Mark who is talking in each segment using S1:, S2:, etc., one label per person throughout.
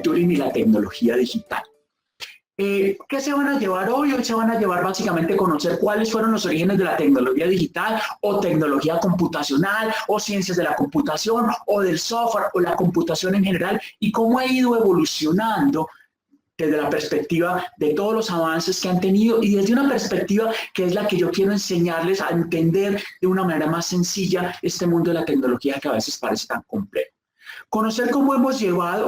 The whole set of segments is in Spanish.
S1: Turing y la tecnología digital. ¿Qué se van a llevar hoy? Hoy se van a llevar básicamente conocer cuáles fueron los orígenes de la tecnología digital o tecnología computacional o ciencias de la computación o del software o la computación en general y cómo ha ido evolucionando desde la perspectiva de todos los avances que han tenido y desde una perspectiva que es la que yo quiero enseñarles a entender de una manera más sencilla este mundo de la tecnología que a veces parece tan complejo. Conocer cómo hemos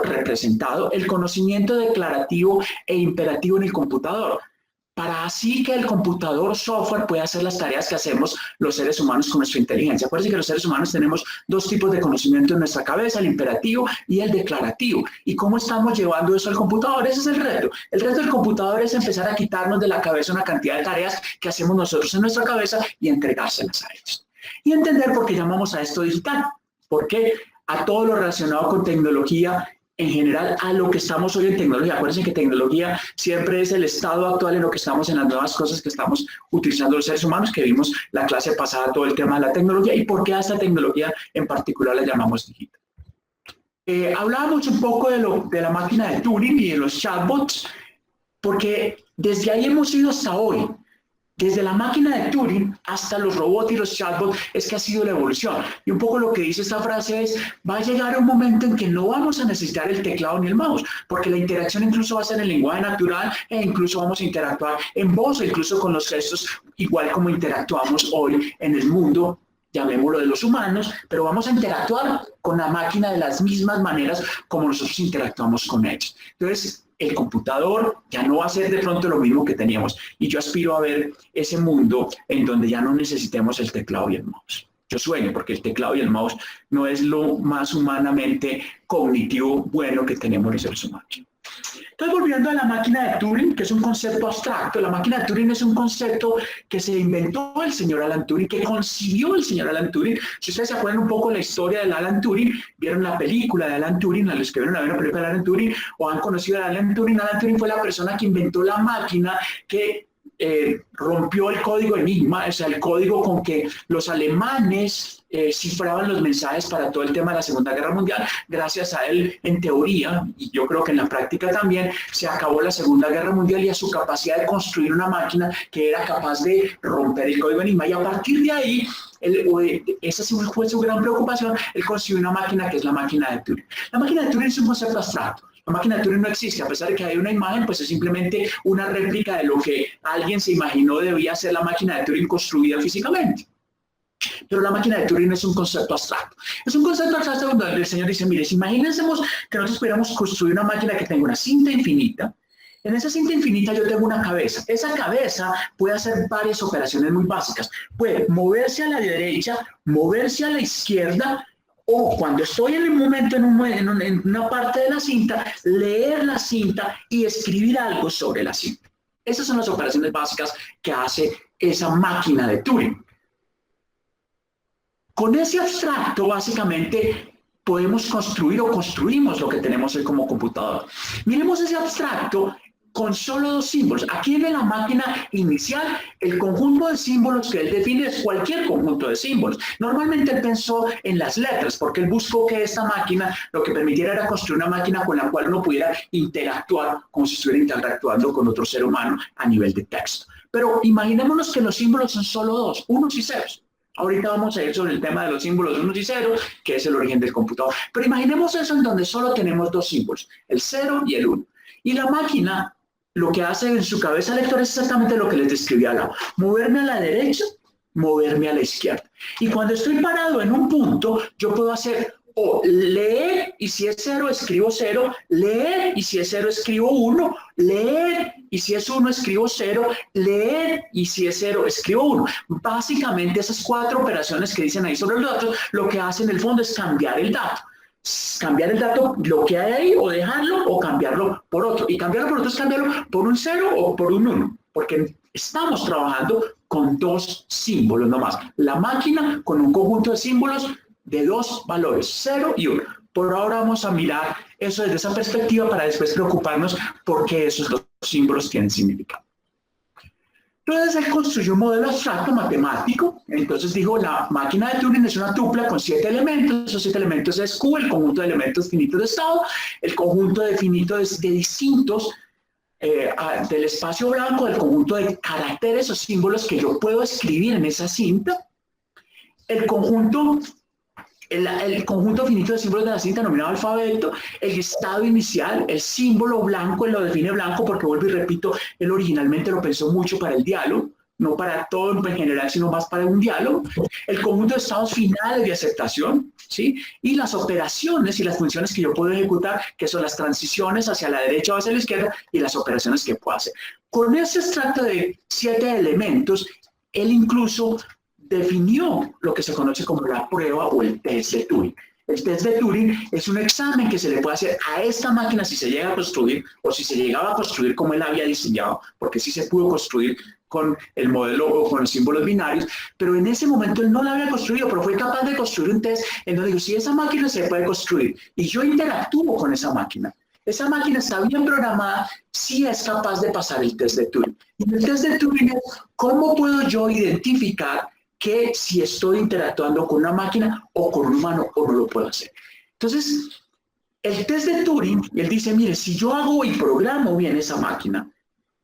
S1: representado el conocimiento declarativo e imperativo en el computador, para así que el computador software pueda hacer las tareas que hacemos los seres humanos con nuestra inteligencia. Acuérdense que los seres humanos tenemos dos tipos de conocimiento en nuestra cabeza, el imperativo y el declarativo. ¿Y cómo estamos llevando eso al computador? Ese es el reto. El reto del computador es empezar a quitarnos de la cabeza una cantidad de tareas que hacemos nosotros en nuestra cabeza y entregárselas a ellos. Y entender por qué llamamos a esto digital. ¿Por qué? A todo lo relacionado con tecnología, en general a lo que estamos hoy en tecnología. Acuérdense que tecnología siempre es el estado actual en lo que estamos, en las nuevas cosas que estamos utilizando los seres humanos, que vimos la clase pasada todo el tema de la tecnología y por qué a esta tecnología en particular la llamamos digital. Hablábamos un poco de la máquina de Turing y de los chatbots, porque desde ahí hemos ido hasta hoy. Desde la máquina de Turing hasta los robots y los chatbots es que ha sido la evolución. Y un poco lo que dice esta frase es, va a llegar un momento en que no vamos a necesitar el teclado ni el mouse, porque la interacción incluso va a ser en lenguaje natural e incluso vamos a interactuar en voz o incluso con los gestos, igual como interactuamos hoy en el mundo, llamémoslo de los humanos, pero vamos a interactuar con la máquina de las mismas maneras como nosotros interactuamos con ellos. Entonces, el computador ya no va a ser de pronto lo mismo que teníamos. Y yo aspiro a ver ese mundo en donde ya no necesitemos el teclado y el mouse. Yo sueño, porque el teclado y el mouse no es lo más humanamente cognitivo bueno que tenemos los seres humanos. Entonces, volviendo a la máquina de Turing, que es un concepto abstracto, la máquina de Turing es un concepto que se inventó el señor Alan Turing, que concibió el señor Alan Turing. Si ustedes se acuerdan un poco de la historia de Alan Turing, vieron la película de Alan Turing, a los que vieron la película de Alan Turing o han conocido a Alan Turing fue la persona que inventó la máquina que rompió el código Enigma, o sea, el código con que los alemanes cifraban los mensajes para todo el tema de la Segunda Guerra Mundial. Gracias a él, en teoría, y yo creo que en la práctica también, se acabó la Segunda Guerra Mundial y a su capacidad de construir una máquina que era capaz de romper el código Enigma. Y a partir de ahí, esa fue su gran preocupación, él construyó una máquina que es la máquina de Turing. La máquina de Turing es un concepto abstracto. La máquina de Turing no existe, a pesar de que hay una imagen, pues es simplemente una réplica de lo que alguien se imaginó debía ser la máquina de Turing construida físicamente. Pero la máquina de Turing es un concepto abstracto. Es un concepto abstracto donde el señor dice, mire, si imagínensemos que nosotros pudiéramos construir una máquina que tenga una cinta infinita. En esa cinta infinita yo tengo una cabeza. Esa cabeza puede hacer varias operaciones muy básicas. Puede moverse a la derecha, moverse a la izquierda, o cuando estoy en el momento en una parte de la cinta, leer la cinta y escribir algo sobre la cinta. Esas son las operaciones básicas que hace esa máquina de Turing. Con ese abstracto, básicamente, podemos construir o construimos lo que tenemos hoy como computador. Miremos ese abstracto con solo dos símbolos. Aquí en la máquina inicial, el conjunto de símbolos que él define es cualquier conjunto de símbolos. Normalmente él pensó en las letras, porque él buscó que esta máquina lo que permitiera era construir una máquina con la cual uno pudiera interactuar como si estuviera interactuando con otro ser humano a nivel de texto. Pero imaginémonos que los símbolos son solo dos, unos y ceros. Ahorita vamos a ir sobre el tema de los símbolos unos y ceros, que es el origen del computador. Pero imaginemos eso en donde solo tenemos dos símbolos, el 0 y el 1. Y la máquina lo que hace en su cabeza lectora es exactamente lo que les describí al lado. Moverme a la derecha, moverme a la izquierda. Y cuando estoy parado en un punto, yo puedo hacer o leer, y si es 0, escribo 0, leer, y si es 0, escribo 1, leer, y si es 1, escribo 0, leer, y si es 0, escribo 1. Básicamente esas cuatro operaciones que dicen ahí sobre los datos, lo que hacen en el fondo es cambiar el dato. Cambiar el dato, lo que hay ahí, o dejarlo, o cambiarlo por otro. Y cambiarlo por otro es cambiarlo por un 0 o por un 1, porque estamos trabajando con dos símbolos nomás. La máquina con un conjunto de símbolos de dos valores, 0 y 1. Por ahora vamos a mirar eso desde esa perspectiva para después preocuparnos por qué esos dos símbolos tienen significado. Entonces él construyó un modelo abstracto matemático. Entonces dijo, la máquina de Turing es una tupla con 7 elementos. Esos 7 elementos es Q, el conjunto de elementos finitos de estado, el conjunto de finitos de distintos del espacio blanco, del conjunto de caracteres o símbolos que yo puedo escribir en esa cinta, el conjunto finito de símbolos de la cinta denominado alfabeto, el estado inicial, el símbolo blanco, él lo define blanco porque, vuelvo y repito, él originalmente lo pensó mucho para el diálogo, no para todo en general, sino más para un diálogo, el conjunto de estados finales de aceptación, ¿sí? Y las operaciones y las funciones que yo puedo ejecutar, que son las transiciones hacia la derecha o hacia la izquierda y las operaciones que puedo hacer. Con ese extracto de 7 elementos, él incluso definió lo que se conoce como la prueba o el test de Turing. El test de Turing es un examen que se le puede hacer a esta máquina si se llega a construir o si se llegaba a construir como él había diseñado, porque sí se pudo construir con el modelo o con los símbolos binarios, pero en ese momento él no la había construido, pero fue capaz de construir un test en donde digo, si esa máquina se puede construir y yo interactúo con esa máquina está bien programada, sí es capaz de pasar el test de Turing. Y el test de Turing es cómo puedo yo identificar que si estoy interactuando con una máquina o con un humano o no lo puedo hacer. Entonces, el test de Turing, él dice, mire, si yo hago y programo bien esa máquina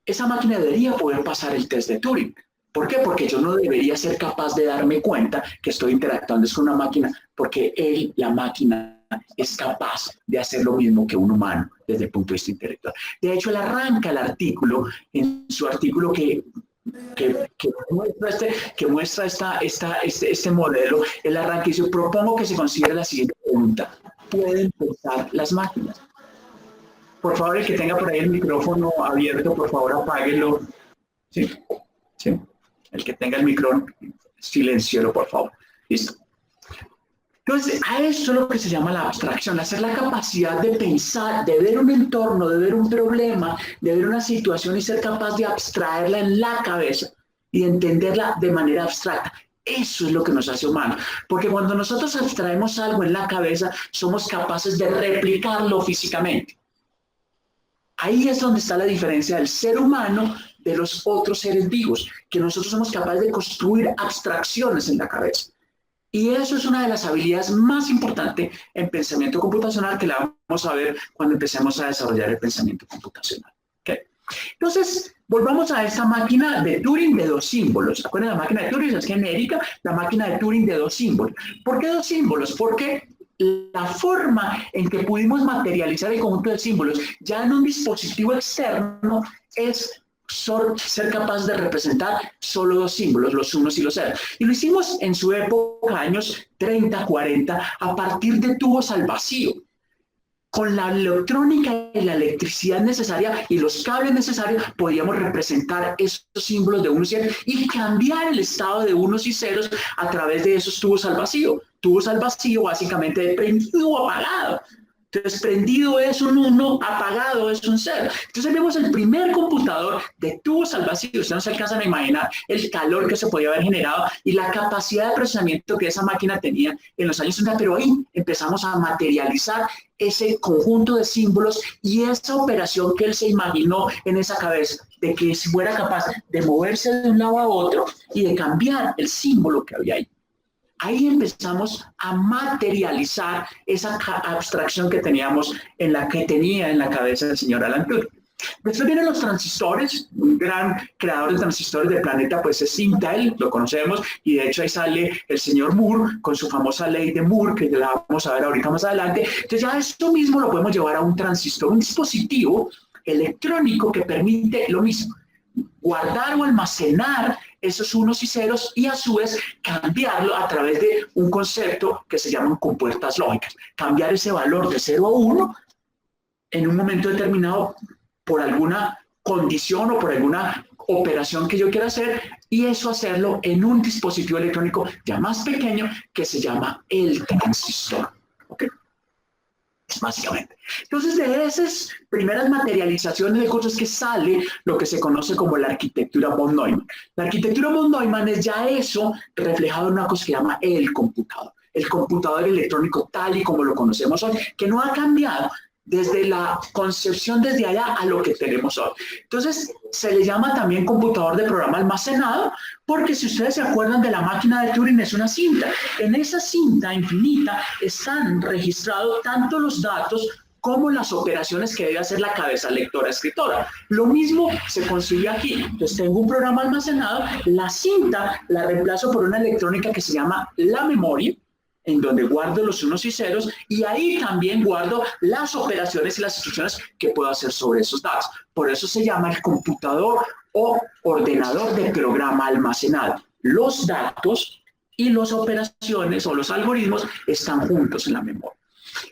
S1: debería poder pasar el test de Turing. ¿Por qué? Porque yo no debería ser capaz de darme cuenta que estoy interactuando con una máquina, porque la máquina es capaz de hacer lo mismo que un humano desde el punto de vista intelectual. De hecho, él arranca el artículo, en su artículo que muestra este modelo, él arranca y dice, propongo que se considere la siguiente pregunta. ¿Pueden pensar las máquinas? Por favor, el que tenga por ahí el micrófono abierto, por favor, apáguelo. Sí, sí. El que tenga el micrófono, silencielo, por favor. Listo. Entonces, a eso es lo que se llama la abstracción, hacer la capacidad de pensar, de ver un entorno, de ver un problema, de ver una situación y ser capaz de abstraerla en la cabeza y entenderla de manera abstracta. Eso es lo que nos hace humanos, porque cuando nosotros abstraemos algo en la cabeza, somos capaces de replicarlo físicamente. Ahí es donde está la diferencia del ser humano de los otros seres vivos, que nosotros somos capaces de construir abstracciones en la cabeza. Y eso es una de las habilidades más importantes en pensamiento computacional que la vamos a ver cuando empecemos a desarrollar el pensamiento computacional. ¿Okay? Entonces, volvamos a esta máquina de Turing de 2 símbolos. Acuérdense, la máquina de Turing es genérica, la máquina de Turing de 2 símbolos. ¿Por qué 2 símbolos? Porque la forma en que pudimos materializar el conjunto de símbolos ya en un dispositivo externo es ser capaz de representar solo 2 símbolos, los unos y los ceros. Y lo hicimos en su época, años 30, 40, a partir de tubos al vacío. Con la electrónica y la electricidad necesaria y los cables necesarios, podíamos representar esos símbolos de unos y ceros y cambiar el estado de unos y ceros a través de esos tubos al vacío. Tubos al vacío, básicamente, de prendido o apagado. Entonces, prendido es un 1, apagado es un 0. Entonces, vemos el primer computador de tubos al vacío. Ustedes no se alcanzan a imaginar el calor que se podía haber generado y la capacidad de procesamiento que esa máquina tenía en los años 60. Pero ahí empezamos a materializar ese conjunto de símbolos y esa operación que él se imaginó en esa cabeza, de que fuera capaz de moverse de un lado a otro y de cambiar el símbolo que había ahí. Ahí empezamos a materializar esa abstracción que teníamos en la cabeza del señor Alan Turing. Después vienen los transistores, un gran creador de transistores del planeta pues es Intel, lo conocemos, y de hecho ahí sale el señor Moore con su famosa ley de Moore, que la vamos a ver ahorita más adelante. Entonces ya esto mismo lo podemos llevar a un transistor, un dispositivo electrónico que permite lo mismo, guardar o almacenar esos unos y ceros y a su vez cambiarlo a través de un concepto que se llaman compuertas lógicas. Cambiar ese valor de 0 a 1 en un momento determinado por alguna condición o por alguna operación que yo quiera hacer y eso hacerlo en un dispositivo electrónico ya más pequeño que se llama el transistor. ¿Okay? Básicamente. Entonces, de esas primeras materializaciones de cosas que sale lo que se conoce como la arquitectura von Neumann. La arquitectura von Neumann es ya eso reflejado en una cosa que se llama el computador electrónico tal y como lo conocemos hoy, que no ha cambiado desde la concepción desde allá a lo que tenemos hoy. Entonces, se le llama también computador de programa almacenado, porque si ustedes se acuerdan de la máquina de Turing, es una cinta. En esa cinta infinita están registrados tanto los datos como las operaciones que debe hacer la cabeza lectora-escritora. Lo mismo se consigue aquí. Entonces tengo un programa almacenado, la cinta la reemplazo por una electrónica que se llama la memoria, en donde guardo los unos y ceros, y ahí también guardo las operaciones y las instrucciones que puedo hacer sobre esos datos. Por eso se llama el computador o ordenador de programa almacenado. Los datos y las operaciones o los algoritmos están juntos en la memoria.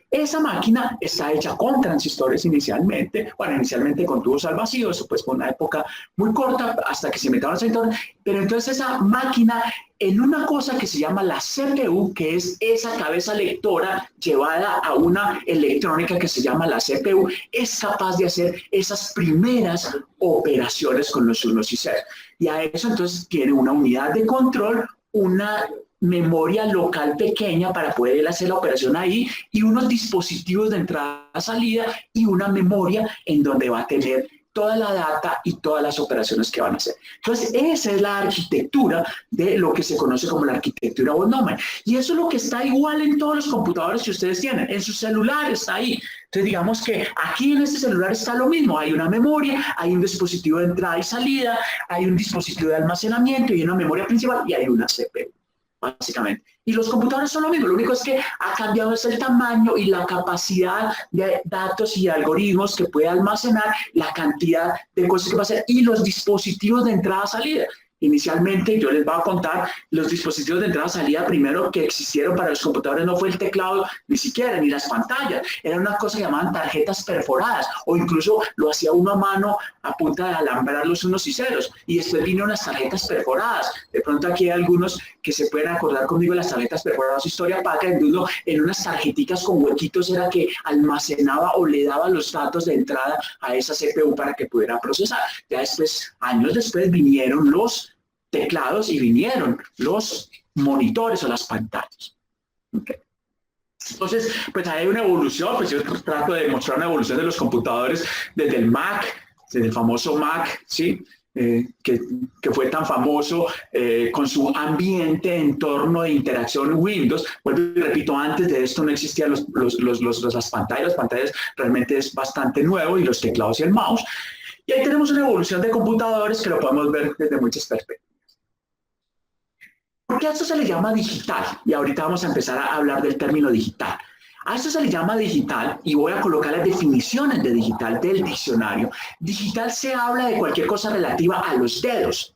S1: Esa máquina está hecha con transistores inicialmente, bueno, inicialmente con tubos al vacío, eso pues fue una época muy corta hasta que se inventaron los transistores, pero entonces esa máquina en una cosa que se llama la CPU, que es esa cabeza lectora llevada a una electrónica que se llama la CPU, es capaz de hacer esas primeras operaciones con los unos y ceros. Y a eso entonces tiene una unidad de control, una memoria local pequeña para poder hacer la operación ahí y unos dispositivos de entrada-salida y una memoria en donde va a tener toda la data y todas las operaciones que van a hacer. Entonces, esa es la arquitectura de lo que se conoce como la arquitectura von Neumann. Y eso es lo que está igual en todos los computadores que ustedes tienen. En su celular está ahí. Entonces, digamos que aquí en este celular está lo mismo. Hay una memoria, hay un dispositivo de entrada y salida, hay un dispositivo de almacenamiento y una memoria principal y hay una CPU. Básicamente. Y los computadores son lo mismo, lo único es que ha cambiado es el tamaño y la capacidad de datos y algoritmos que puede almacenar, la cantidad de cosas que va a hacer y los dispositivos de entrada-salida. Inicialmente, yo les voy a contar, los dispositivos de entrada-salida primero que existieron para los computadores no fue el teclado, ni siquiera, ni las pantallas. Era una cosa que llamaban tarjetas perforadas, o incluso lo hacía uno a mano a punta de alambrar los unos y ceros. Y después vinieron las tarjetas perforadas. De pronto aquí hay algunos que se pueden acordar conmigo de las tarjetas perforadas, historia paca, en unas tarjeticas con huequitos era que almacenaba o le daba los datos de entrada a esa CPU para que pudiera procesar. Ya después, años después, vinieron los teclados y vinieron los monitores o las pantallas. Okay. Entonces, pues hay una evolución, pues yo trato de mostrar una evolución de los computadores desde el Mac, desde el famoso Mac, ¿sí? Que fue tan famoso con su ambiente, entorno de interacción Windows. Vuelvo y repito, antes de esto no existían las pantallas realmente es bastante nuevo, y los teclados y el mouse. Y ahí tenemos una evolución de computadores que lo podemos ver desde muchas perspectivas. ¿Por qué a esto se le llama digital? Y ahorita vamos a empezar a hablar del término digital. A esto se le llama digital y voy a colocar las definiciones de digital del diccionario. Digital se habla de cualquier cosa relativa a los dedos.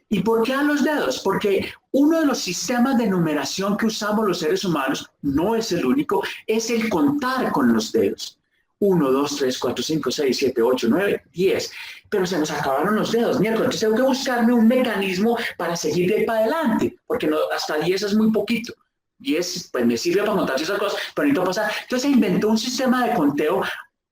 S1: ¿Y por qué a los dedos? Porque uno de los sistemas de numeración que usamos los seres humanos, no es el único, es el contar con los dedos. 1, 2, 3, 4, 5, 6, 7, 8, 9, 10. Pero se nos acabaron los dedos, miércoles. Entonces tengo que buscarme un mecanismo para seguir de ahí para adelante, porque no, hasta 10 es muy poquito. 10, pues me sirve para contar esas cosas, pero necesito pasar. Entonces se inventó un sistema de conteo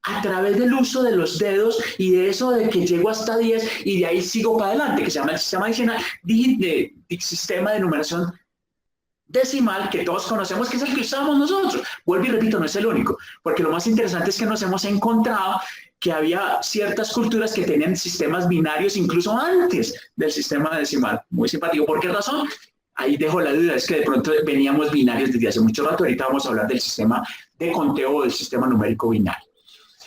S1: a través del uso de los dedos y de eso de que llego hasta 10 y de ahí sigo para adelante, que se llama el sistema adicional de sistema de numeración decimal, que todos conocemos, que es el que usamos nosotros. Vuelvo y repito, no es el único, porque lo más interesante es que nos hemos encontrado que había ciertas culturas que tenían sistemas binarios incluso antes del sistema decimal. Muy simpático. ¿Por qué razón? Ahí dejo la duda, es que de pronto veníamos binarios desde hace mucho rato. Ahorita vamos a hablar del sistema de conteo o del sistema numérico binario.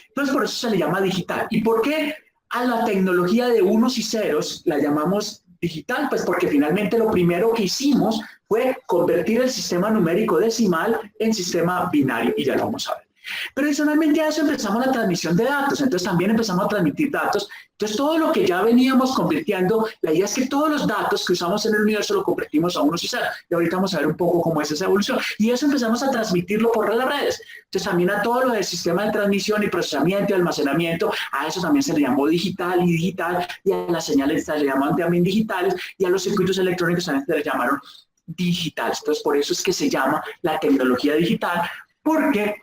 S1: Entonces, por eso se le llama digital. ¿Y por qué a la tecnología de unos y ceros la llamamos digital? Pues porque finalmente lo primero que hicimos fue convertir el sistema numérico decimal en sistema binario, y ya lo vamos a ver. Pero adicionalmente a eso empezamos la transmisión de datos, entonces también empezamos a transmitir datos. Entonces todo lo que ya veníamos convirtiendo, la idea es que todos los datos que usamos en el universo lo convertimos a unos y ceros. Y ahorita vamos a ver un poco cómo es esa evolución. Y eso empezamos a transmitirlo por las redes. Entonces también a todo lo del sistema de transmisión y procesamiento y almacenamiento, a eso también se le llamó digital y digital, y a las señales se le llaman también digitales, y a los circuitos electrónicos también se le llamaron digitales. Entonces por eso es que se llama la tecnología digital, porque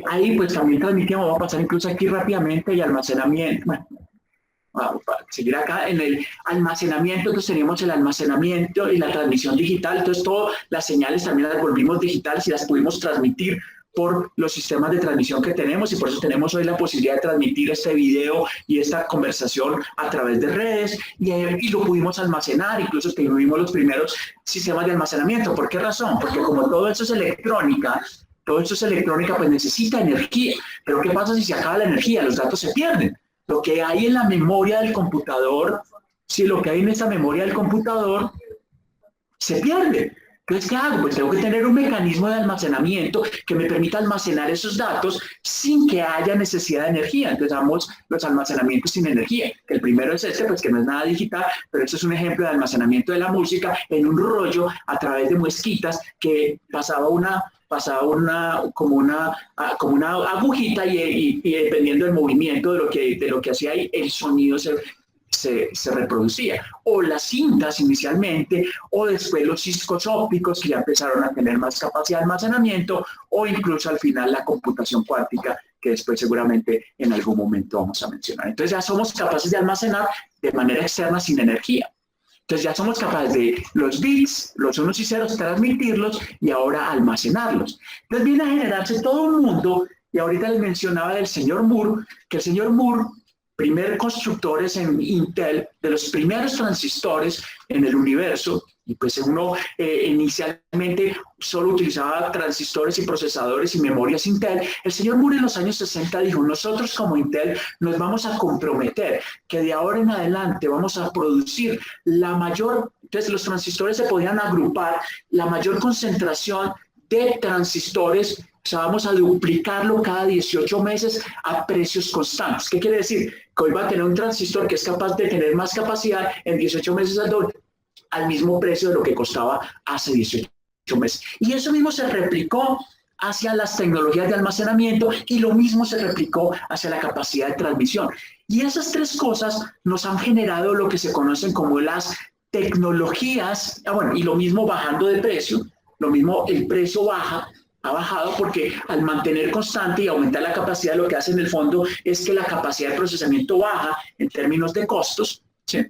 S1: ahí pues también transmitimos, vamos a pasar incluso aquí rápidamente, y almacenamiento. Bueno, vamos a seguir acá en el almacenamiento. Entonces teníamos el almacenamiento y la transmisión digital. Entonces todas las señales también las volvimos digitales y las pudimos transmitir por los sistemas de transmisión que tenemos, y por eso tenemos hoy la posibilidad de transmitir este video y esta conversación a través de redes, y lo pudimos almacenar, incluso tuvimos los primeros sistemas de almacenamiento. ¿Por qué razón? Porque como todo esto es electrónica, pues necesita energía. Pero ¿qué pasa si se acaba la energía? Los datos se pierden. Lo que hay en la memoria del computador, si lo que hay en esa memoria del computador se pierde. Entonces, ¿qué hago? Pues tengo que tener un mecanismo de almacenamiento que me permita almacenar esos datos sin que haya necesidad de energía. Entonces, damos los almacenamientos sin energía. El primero es este, pues que no es nada digital, pero este es un ejemplo de almacenamiento de la música en un rollo a través de muesquitas que pasaba como una agujita, y dependiendo del movimiento de lo que hacía ahí, el sonido se reproducía, o las cintas inicialmente, o después los discos ópticos, que ya empezaron a tener más capacidad de almacenamiento, o incluso al final la computación cuántica, que después seguramente en algún momento vamos a mencionar. Entonces ya somos capaces de almacenar de manera externa sin energía. Entonces ya somos capaces de los bits, los unos y ceros, transmitirlos y ahora almacenarlos. Entonces viene a generarse todo un mundo, y ahorita les mencionaba del señor Moore, que el señor Moore, primer constructores en Intel de los primeros transistores en el universo, y pues uno inicialmente solo utilizaba transistores y procesadores y memorias Intel. El señor Moore en los años 60 dijo: nosotros como Intel nos vamos a comprometer que de ahora en adelante vamos a producir la mayor, entonces los transistores se podían agrupar, la mayor concentración de transistores. O sea, vamos a duplicarlo cada 18 meses a precios constantes. ¿Qué quiere decir? Que hoy va a tener un transistor que es capaz de tener más capacidad en 18 meses al mismo precio de lo que costaba hace 18 meses. Y eso mismo se replicó hacia las tecnologías de almacenamiento, y lo mismo se replicó hacia la capacidad de transmisión. Y esas tres cosas nos han generado lo que se conocen como las tecnologías, y lo mismo bajando de precio, lo mismo el precio ha bajado, porque al mantener constante y aumentar la capacidad, lo que hace en el fondo es que la capacidad de procesamiento baja en términos de costos, ¿sí?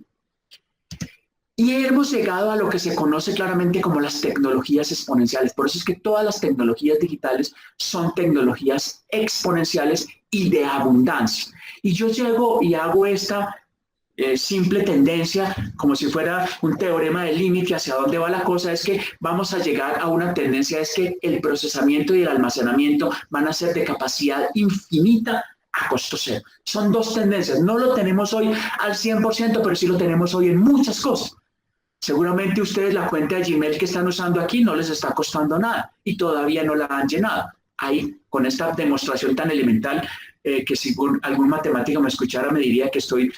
S1: Y hemos llegado a lo que se conoce claramente como las tecnologías exponenciales. Por eso es que todas las tecnologías digitales son tecnologías exponenciales y de abundancia. Y yo llego y hago esta simple tendencia, como si fuera un teorema del límite hacia dónde va la cosa, es que vamos a llegar a una tendencia, es que el procesamiento y el almacenamiento van a ser de capacidad infinita a costo cero. Son dos tendencias, no lo tenemos hoy al 100%, pero sí lo tenemos hoy en muchas cosas. Seguramente ustedes la cuenta de Gmail que están usando aquí no les está costando nada y todavía no la han llenado. Ahí, con esta demostración tan elemental, que si algún matemático me escuchara me diría que estoy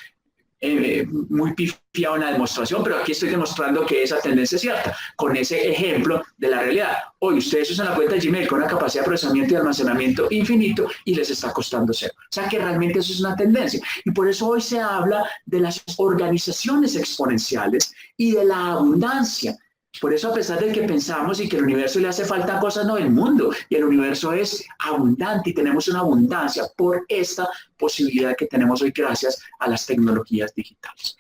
S1: muy pifiado en la demostración, pero aquí estoy demostrando que esa tendencia es cierta, con ese ejemplo de la realidad. Hoy ustedes usan la cuenta de Gmail con una capacidad de procesamiento y almacenamiento infinito y les está costando cero. O sea que realmente eso es una tendencia. Y por eso hoy se habla de las organizaciones exponenciales y de la abundancia. Por eso, a pesar de que pensamos y que el universo le hace falta cosas, no, el mundo y el universo es abundante y tenemos una abundancia por esta posibilidad que tenemos hoy gracias a las tecnologías digitales.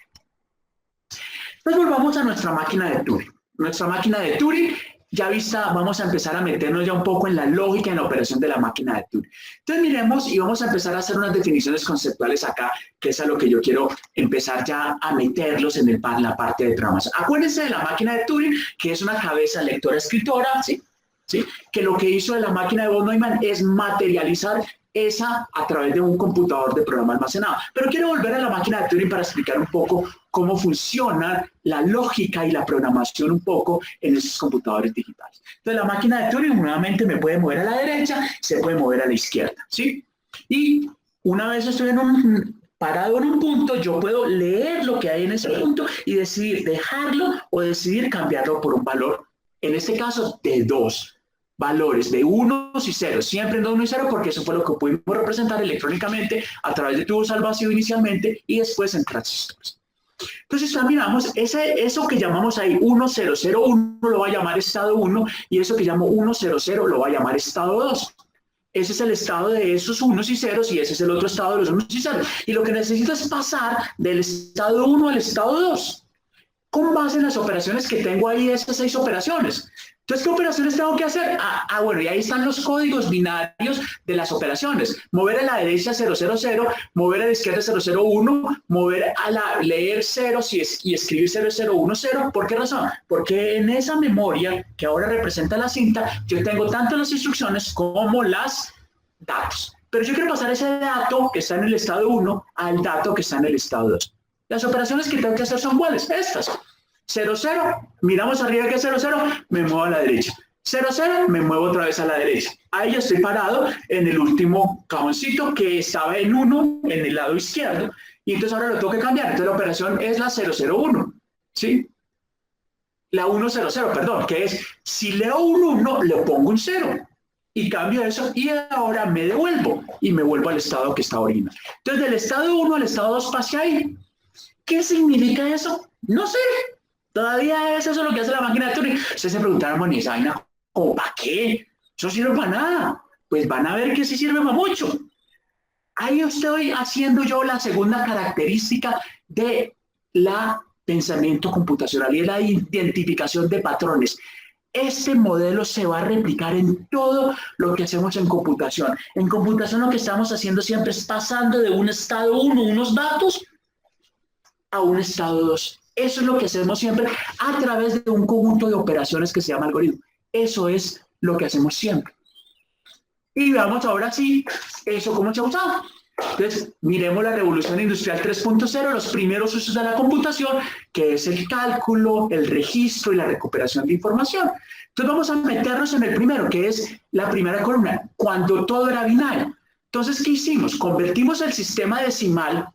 S1: Entonces volvamos a nuestra máquina de Turing. Nuestra máquina de Turing, ya vista, vamos a empezar a meternos ya un poco en la lógica y en la operación de la máquina de Turing. Entonces miremos y vamos a empezar a hacer unas definiciones conceptuales acá, que es a lo que yo quiero empezar ya a meterlos en la parte de programación. Acuérdense de la máquina de Turing, que es una cabeza lectora-escritora, ¿sí? ¿Sí? Que lo que hizo de la máquina de von Neumann es materializar esa a través de un computador de programa almacenado. Pero quiero volver a la máquina de Turing para explicar un poco cómo funciona la lógica y la programación un poco en esos computadores digitales. Entonces, la máquina de Turing nuevamente me puede mover a la derecha, se puede mover a la izquierda, ¿sí? Y una vez estoy parado en un punto, yo puedo leer lo que hay en ese punto y decidir dejarlo o decidir cambiarlo por un valor, en este caso de 2 valores, de unos y ceros, siempre en 1 y 0, porque eso fue lo que pudimos representar electrónicamente a través de tubos al vacío inicialmente y después en transistores. Entonces, miramos, eso que llamamos ahí 1, 0, 0, 1 lo va a llamar estado 1 y eso que llamo 1, 0, 0 lo va a llamar estado 2. Ese es el estado de esos unos y ceros y ese es el otro estado de los unos y ceros. Y lo que necesito es pasar del estado 1 al estado 2. Con base en las operaciones que tengo ahí, esas 6 operaciones. Entonces, ¿qué operaciones tengo que hacer? Bueno, y ahí están los códigos binarios de las operaciones. Mover a la derecha 000, mover a la izquierda 001, mover a la leer ceros y escribir 0010. ¿Por qué razón? Porque en esa memoria que ahora representa la cinta, yo tengo tanto las instrucciones como las datos. Pero yo quiero pasar ese dato que está en el estado 1 al dato que está en el estado 2. Las operaciones que tengo que hacer son cuáles? Estas. 0, miramos arriba que es 0, me muevo a la derecha. 0, me muevo otra vez a la derecha. Ahí yo estoy parado en el último cajoncito que estaba en 1 en el lado izquierdo. Y entonces ahora lo tengo que cambiar. Entonces la operación es la 001, ¿sí? La 100, perdón, que es, si leo un 1, le pongo un 0. Y cambio eso y ahora me devuelvo. Y me vuelvo al estado que está original. Entonces del estado 1 al estado 2 pasé ahí. ¿Qué significa eso? No sé. Todavía es eso lo que hace la máquina de Turing. Ustedes se preguntaron, bueno, ¿y esa vaina cómo para qué? ¿Eso sirve para nada? Pues van a ver que sí sirve para mucho. Ahí estoy haciendo yo la segunda característica de la pensamiento computacional y es la identificación de patrones. Este modelo se va a replicar en todo lo que hacemos en computación. En computación lo que estamos haciendo siempre es pasando de un estado 1, unos datos, a un estado 2. Eso es lo que hacemos siempre a través de un conjunto de operaciones que se llama algoritmo. Eso es lo que hacemos siempre. Y veamos ahora sí, eso cómo se ha usado. Entonces, miremos la revolución industrial 3.0, los primeros usos de la computación, que es el cálculo, el registro y la recuperación de información. Entonces, vamos a meternos en el primero, que es la primera columna, cuando todo era binario. Entonces, ¿qué hicimos? Convertimos el sistema decimal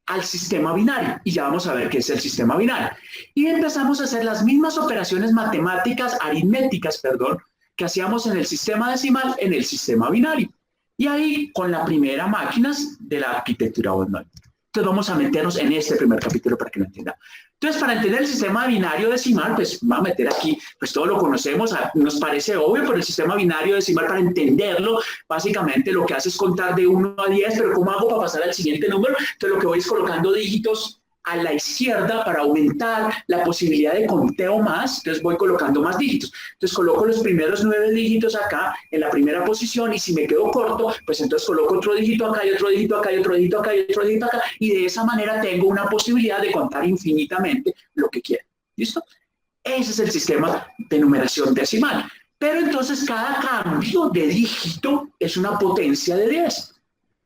S1: al sistema binario, y ya vamos a ver qué es el sistema binario. Y empezamos a hacer las mismas operaciones matemáticas, aritméticas, perdón, que hacíamos en el sistema decimal, en el sistema binario. Y ahí, con la primera máquina de la arquitectura Voltman. Entonces vamos a meternos en este primer capítulo para que lo entiendan. Entonces, para entender el sistema binario decimal, pues vamos a meter aquí, pues todo lo conocemos, nos parece obvio, pero el sistema binario decimal, para entenderlo, básicamente lo que hace es contar de 1 a 10, pero ¿cómo hago para pasar al siguiente número? Entonces lo que voy es colocando dígitos a la izquierda para aumentar la posibilidad de conteo más, entonces voy colocando más dígitos. Entonces coloco los primeros 9 dígitos acá en la primera posición y si me quedo corto, pues entonces coloco otro dígito acá y otro dígito acá y otro dígito acá y otro dígito acá y de esa manera tengo una posibilidad de contar infinitamente lo que quiera. ¿Listo? Ese es el sistema de numeración decimal. Pero entonces cada cambio de dígito es una potencia de 10.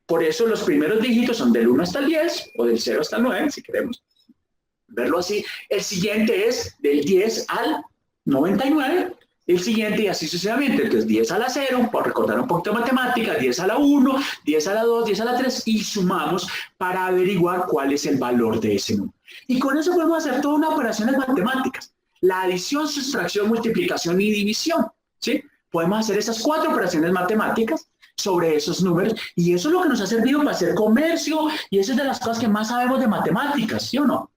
S1: Por eso los primeros dígitos son del 1 hasta el 10 o del 0 hasta el 9, si queremos verlo así. El siguiente es del 10 al 99, el siguiente y así sucesivamente. Entonces 10 a la 0, por recordar un poquito de matemáticas, 10 a la 1, 10 a la 2, 10 a la 3 y sumamos para averiguar cuál es el valor de ese número. Y con eso podemos hacer todas unas operaciones matemáticas. La adición, sustracción, multiplicación y división. ¿Sí? Podemos hacer esas 4 operaciones matemáticas sobre esos números y eso es lo que nos ha servido para hacer comercio y eso es de las cosas que más sabemos de matemáticas, ¿sí o no?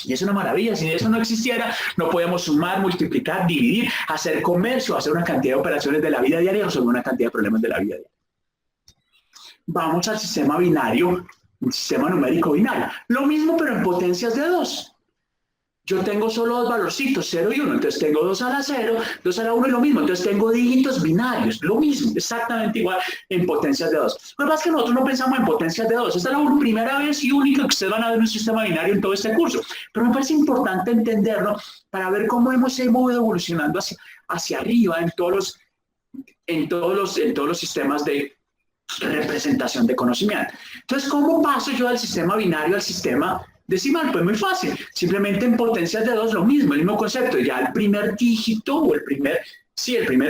S1: Y es una maravilla, si eso no existiera no podemos sumar, multiplicar, dividir, hacer comercio, hacer una cantidad de operaciones de la vida diaria, resolver una cantidad de problemas de la vida diaria. Vamos al sistema binario, un sistema numérico binario, lo mismo pero en potencias de 2. Yo tengo solo 2 valorcitos, 0 y 1, entonces tengo 2 a la 0, 2 a la 1 y lo mismo, entonces tengo dígitos binarios, lo mismo, exactamente igual en potencias de 2. Lo que pasa es que nosotros no pensamos en potencias de 2, esta es la primera vez y única que ustedes van a ver un sistema binario en todo este curso, pero me parece importante entenderlo para ver cómo hemos ido evolucionando hacia arriba en todos los sistemas de representación de conocimiento. Entonces, ¿cómo paso yo del sistema binario al sistema decimal? Pues muy fácil, simplemente en potencias de 2 lo mismo, el mismo concepto, ya el primer dígito o el primer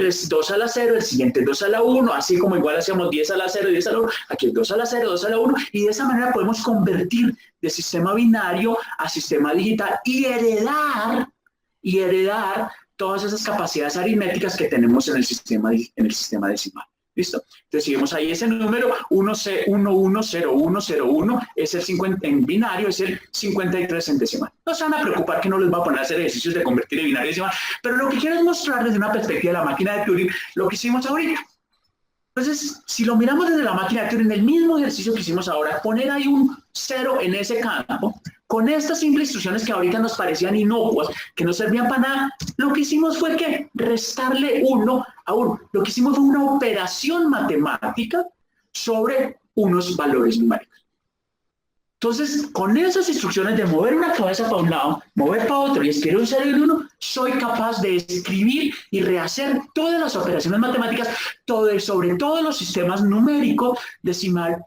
S1: es 2 a la 0, el siguiente es 2 a la 1, así como igual hacíamos 10 a la 0, 10 a la 1, aquí es 2 a la 0, 2 a la 1, y de esa manera podemos convertir de sistema binario a sistema digital y heredar todas esas capacidades aritméticas que tenemos en el sistema decimal. ¿Listo? Entonces, si vemos ahí ese número, 110101, es el 50, en binario es el 53 en decimal. No se van a preocupar que no les va a poner a hacer ejercicios de convertir de binario a decimal, pero lo que quiero es mostrar desde una perspectiva de la máquina de Turing lo que hicimos ahorita. Entonces, si lo miramos desde la máquina de Turing, el mismo ejercicio que hicimos ahora, poner ahí un 0 en ese campo, con estas simples instrucciones que ahorita nos parecían inocuas, que no servían para nada, lo que hicimos fue que restarle 1 a 1. Lo que hicimos fue una operación matemática sobre unos valores numéricos. Entonces, con esas instrucciones de mover una cabeza para un lado, mover para otro y escribir un 0 y un 1, soy capaz de escribir y rehacer todas las operaciones matemáticas sobre todos los sistemas numéricos decimal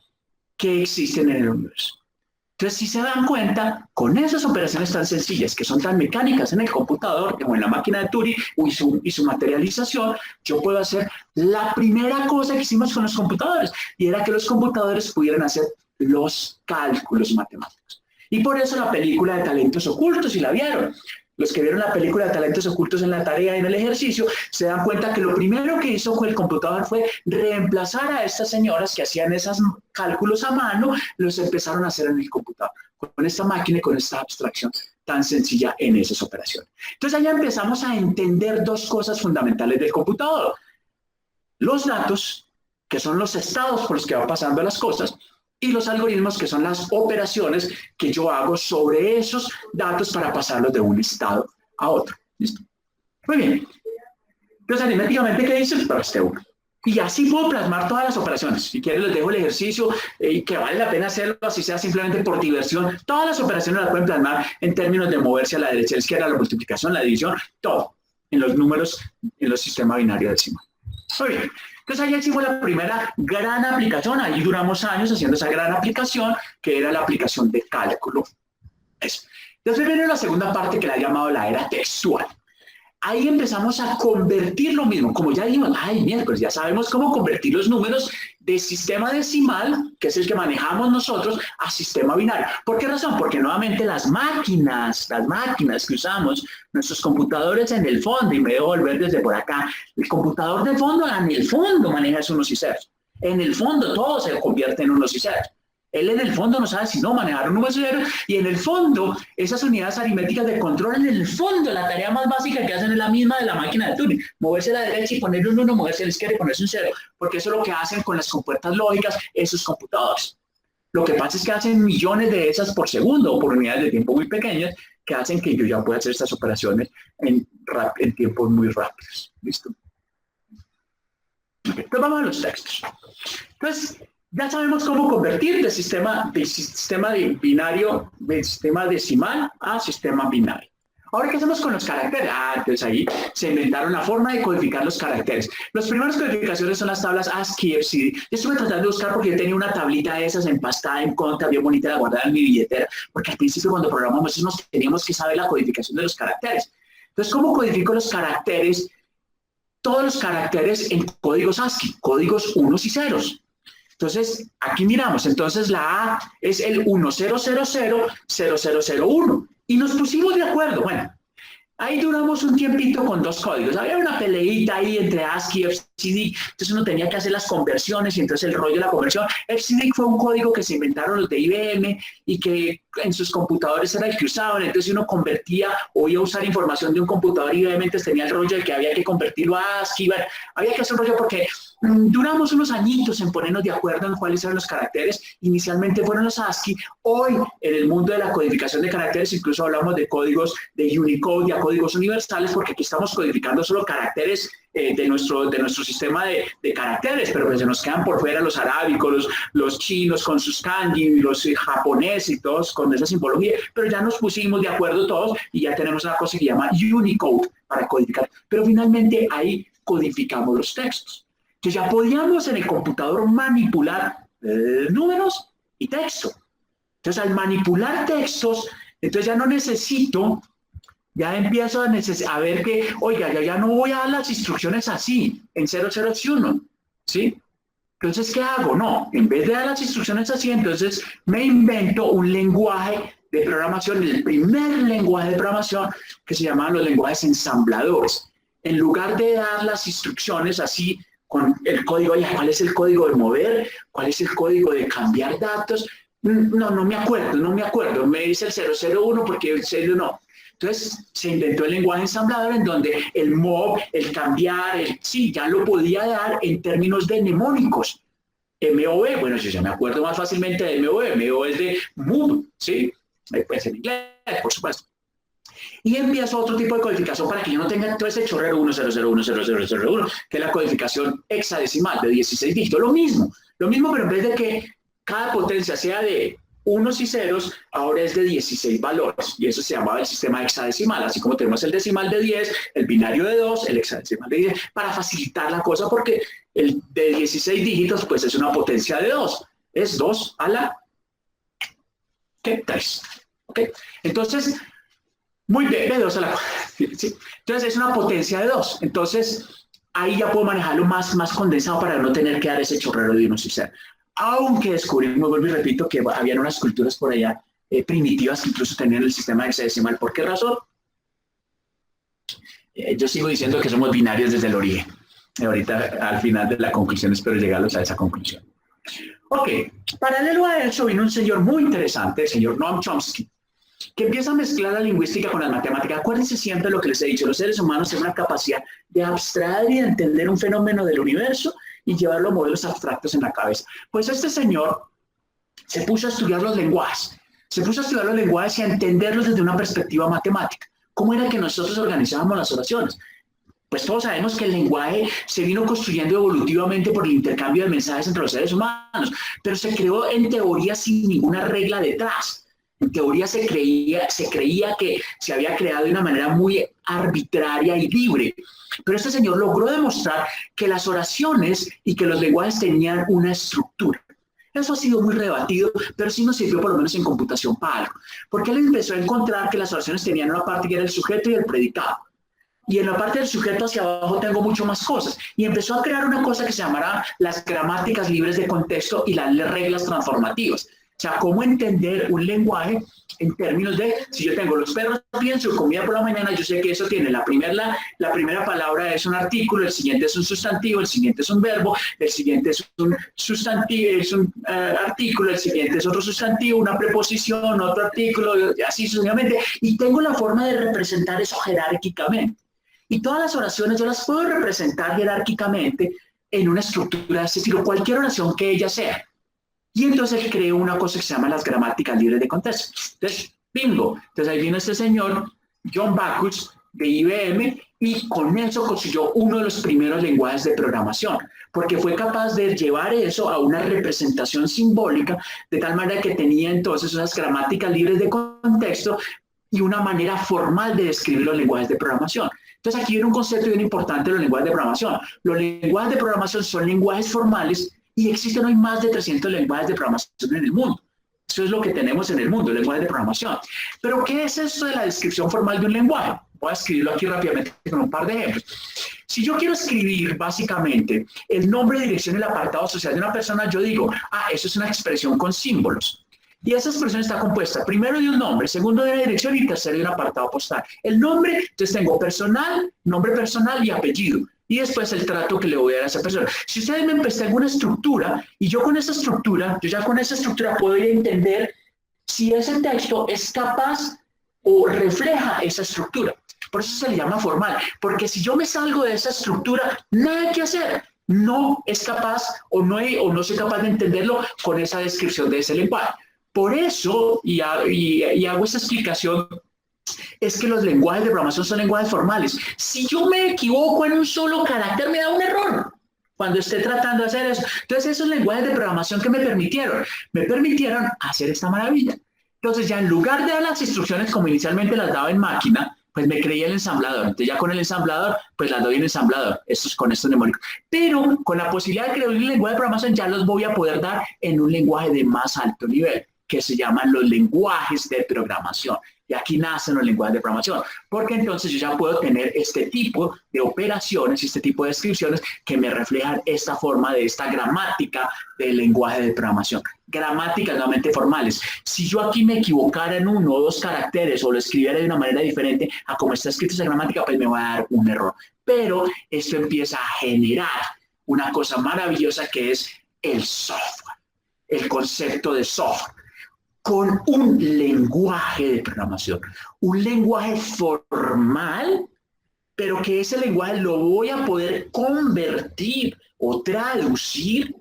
S1: que existen en el universo. Entonces, si se dan cuenta, con esas operaciones tan sencillas, que son tan mecánicas en el computador, como en la máquina de Turing y su materialización, yo puedo hacer la primera cosa que hicimos con los computadores, y era que los computadores pudieran hacer los cálculos matemáticos. Y por eso la película de Talentos Ocultos, si la vieron, los que vieron la película de Talentos Ocultos en la tarea y en el ejercicio, se dan cuenta que lo primero que hizo el computador fue reemplazar a estas señoras que hacían esos cálculos a mano, los empezaron a hacer en el computador, con esta máquina y con esta abstracción tan sencilla en esas operaciones. Entonces allá empezamos a entender dos cosas fundamentales del computador. Los datos, que son los estados por los que van pasando las cosas, y los algoritmos, que son las operaciones que yo hago sobre esos datos para pasarlos de un estado a otro. ¿Listo? Muy bien. Entonces, aritméticamente, ¿qué dice? Para este uno. Y así puedo plasmar todas las operaciones. Si quieren, les dejo el ejercicio y que vale la pena hacerlo, así sea simplemente por diversión. Todas las operaciones las pueden plasmar en términos de moverse a la derecha, a la izquierda, la multiplicación, la división, todo en los números, en los sistemas binarios decimal. Muy bien. Entonces ahí hicimos la primera gran aplicación, ahí duramos años haciendo esa gran aplicación, que era la aplicación de cálculo. Eso. Entonces viene la segunda parte que la he llamado la era textual. Ahí empezamos a convertir lo mismo, como ya dijimos, miércoles, ya sabemos cómo convertir los números de sistema decimal, que es el que manejamos nosotros, a sistema binario. ¿Por qué razón? Porque nuevamente las máquinas que usamos, nuestros computadores en el fondo, y me debo volver desde por acá, el computador de fondo en el fondo maneja esos unos y ceros. En el fondo todo se convierte en unos y ceros. Él en el fondo no sabe si no manejar un número cero, y en el fondo esas unidades aritméticas de control, en el fondo la tarea más básica que hacen es la misma de la máquina de Turing, moverse a la derecha y ponerle un 1, moverse a la izquierda y ponerse un 0, porque eso es lo que hacen con las compuertas lógicas esos computadores. Lo que pasa es que hacen millones de esas por segundo o por unidades de tiempo muy pequeñas, que hacen que yo ya pueda hacer estas operaciones en tiempos muy rápidos. ¿Listo? Okay. Entonces vamos a los textos. Entonces, ya sabemos cómo convertir de sistema binario, de sistema decimal a sistema binario. Ahora, ¿qué hacemos con los caracteres? Entonces ahí se inventaron la forma de codificar los caracteres. Las primeras codificaciones son las tablas ASCII, FCD. Yo estuve tratando de buscar porque yo tenía una tablita de esas empastada en contra, bien bonita, la guardada en mi billetera, porque al principio cuando programamos eso teníamos que saber la codificación de los caracteres. Entonces, ¿cómo codifico los caracteres? Todos los caracteres en códigos ASCII, códigos unos y ceros. Entonces, aquí miramos, entonces la A es el 10000001 y nos pusimos de acuerdo. Bueno, ahí duramos un tiempito con dos códigos. Había una peleita ahí entre ASCII y FCD, entonces uno tenía que hacer las conversiones y entonces el rollo de la conversión. FCD fue un código que se inventaron los de IBM y que en sus computadores era el que usaban, entonces uno convertía o iba a usar información de un computador y obviamente tenía el rollo de que había que convertirlo a ASCII. Bueno, había que hacer un rollo porque duramos unos añitos en ponernos de acuerdo en cuáles eran los caracteres. Inicialmente fueron los ASCII. Hoy, en el mundo de la codificación de caracteres, incluso hablamos de códigos de Unicode y a códigos universales, porque aquí estamos codificando solo caracteres de nuestro sistema de caracteres, pero pues se nos quedan por fuera los arábicos, los chinos con sus kanji, los japoneses y todos con esa simbología, pero ya nos pusimos de acuerdo todos y ya tenemos una cosa que se llama Unicode para codificar. Pero finalmente ahí codificamos los textos. Que ya podíamos en el computador manipular números y texto. Entonces, al manipular textos, entonces ya no necesito, ya empiezo a ver que, oiga, ya no voy a dar las instrucciones así, en 00 y 1, ¿sí? Entonces, ¿qué hago? No, en vez de dar las instrucciones así, entonces me invento un lenguaje de programación, el primer lenguaje de programación que se llaman los lenguajes ensambladores. En lugar de dar las instrucciones así, con el código, ¿cuál es el código de mover? ¿Cuál es el código de cambiar datos? No me acuerdo. Me dice el 001 porque el 0 no. Entonces se inventó el lenguaje ensamblador en donde el mov, el cambiar, sí, ya lo podía dar en términos de mnemónicos. MOV, bueno, si yo me acuerdo más fácilmente de MOV es de move, ¿sí? puede ser en inglés, por supuesto. Y empiezo otro tipo de codificación para que yo no tenga todo ese chorrero 10010001, que es la codificación hexadecimal de 16 dígitos. Lo mismo, pero en vez de que cada potencia sea de unos y ceros, ahora es de 16 valores. Y eso se llamaba el sistema hexadecimal, así como tenemos el decimal de 10, el binario de 2, el hexadecimal de 10, para facilitar la cosa, porque el de 16 dígitos pues es una potencia de 2. Es 2 a la 3. ¿Ok? Entonces, muy bien, de 2 a la 4. ¿Sí? Entonces es una potencia de 2. Entonces ahí ya puedo manejarlo más condensado para no tener que dar ese chorrero de unos y ceros. Aunque descubrimos, vuelvo y repito, que habían unas culturas por allá primitivas que incluso tenían el sistema hexadecimal. ¿Por qué razón? Yo sigo diciendo que somos binarios desde el origen. Ahorita, al final de la conclusión, espero llegarlos a esa conclusión. Ok, paralelo a eso vino un señor muy interesante, el señor Noam Chomsky, que empieza a mezclar la lingüística con las matemáticas. Acuérdense siempre lo que les he dicho, los seres humanos tienen una capacidad de abstraer y de entender un fenómeno del universo y llevarlo a modelos abstractos en la cabeza. Pues este señor se puso a estudiar los lenguajes, y a entenderlos desde una perspectiva matemática. ¿Cómo era que nosotros organizábamos las oraciones? Pues todos sabemos que el lenguaje se vino construyendo evolutivamente por el intercambio de mensajes entre los seres humanos, pero se creó en teoría sin ninguna regla detrás. En teoría se creía que se había creado de una manera muy arbitraria y libre. Pero este señor logró demostrar que las oraciones y que los lenguajes tenían una estructura. Eso ha sido muy rebatido, pero sí nos sirvió por lo menos en computación para algo. Porque él empezó a encontrar que las oraciones tenían una parte que era el sujeto y el predicado. Y en la parte del sujeto hacia abajo tengo mucho más cosas. Y empezó a crear una cosa que se llamará las gramáticas libres de contexto y las reglas transformativas. O sea, cómo entender un lenguaje en términos de, si yo tengo los perros piden su comida por la mañana, yo sé que eso tiene la primera palabra es un artículo, el siguiente es un sustantivo, el siguiente es un verbo, el siguiente es un sustantivo, es un artículo, el siguiente es otro sustantivo, una preposición, otro artículo, así sucesivamente. Y tengo la forma de representar eso jerárquicamente. Y todas las oraciones yo las puedo representar jerárquicamente en una estructura de este estilo, cualquier oración que ella sea. Y entonces él creó una cosa que se llama las gramáticas libres de contexto. Entonces, bingo. Entonces ahí vino este señor, John Backus, de IBM, y con eso construyó uno de los primeros lenguajes de programación, porque fue capaz de llevar eso a una representación simbólica, de tal manera que tenía entonces esas gramáticas libres de contexto y una manera formal de describir los lenguajes de programación. Entonces aquí viene un concepto bien importante de los lenguajes de programación. Los lenguajes de programación son lenguajes formales y existen hoy más de 300 lenguajes de programación en el mundo. Eso es lo que tenemos en el mundo, el lenguaje de programación. Pero, ¿qué es esto de la descripción formal de un lenguaje? Voy a escribirlo aquí rápidamente con un par de ejemplos. Si yo quiero escribir básicamente el nombre, dirección y el apartado social de una persona, yo digo, eso es una expresión con símbolos. Y esa expresión está compuesta primero de un nombre, segundo de una dirección y tercero de un apartado postal. El nombre, entonces tengo personal, nombre personal y apellido. Y después el trato que le voy a dar a esa persona. Si ustedes me prestan una estructura y yo con esa estructura, puedo ir a entender si ese texto es capaz o refleja esa estructura. Por eso se le llama formal, porque si yo me salgo de esa estructura, nada que hacer. No es capaz o no soy capaz de entenderlo con esa descripción de ese lenguaje. Por eso, y hago esta explicación, es que los lenguajes de programación son lenguajes formales. Si yo me equivoco en un solo carácter, me da un error cuando esté tratando de hacer eso. Entonces, esos lenguajes de programación que me permitieron hacer esta maravilla. Entonces, ya en lugar de dar las instrucciones como inicialmente las daba en máquina, pues me creía el ensamblador. Entonces, ya con el ensamblador, pues las doy en ensamblador, con estos mnemónicos. Pero con la posibilidad de crear un lenguaje de programación, ya los voy a poder dar en un lenguaje de más alto nivel, que se llaman los lenguajes de programación. Y aquí nacen los lenguajes de programación, porque entonces yo ya puedo tener este tipo de operaciones y este tipo de descripciones que me reflejan esta forma de esta gramática del lenguaje de programación. Gramáticas nuevamente formales. Si yo aquí me equivocara en uno o dos caracteres o lo escribiera de una manera diferente a como está escrita esa gramática, pues me va a dar un error. Pero esto empieza a generar una cosa maravillosa que es el software, el concepto de software, con un lenguaje de programación, un lenguaje formal, pero que ese lenguaje lo voy a poder convertir o traducir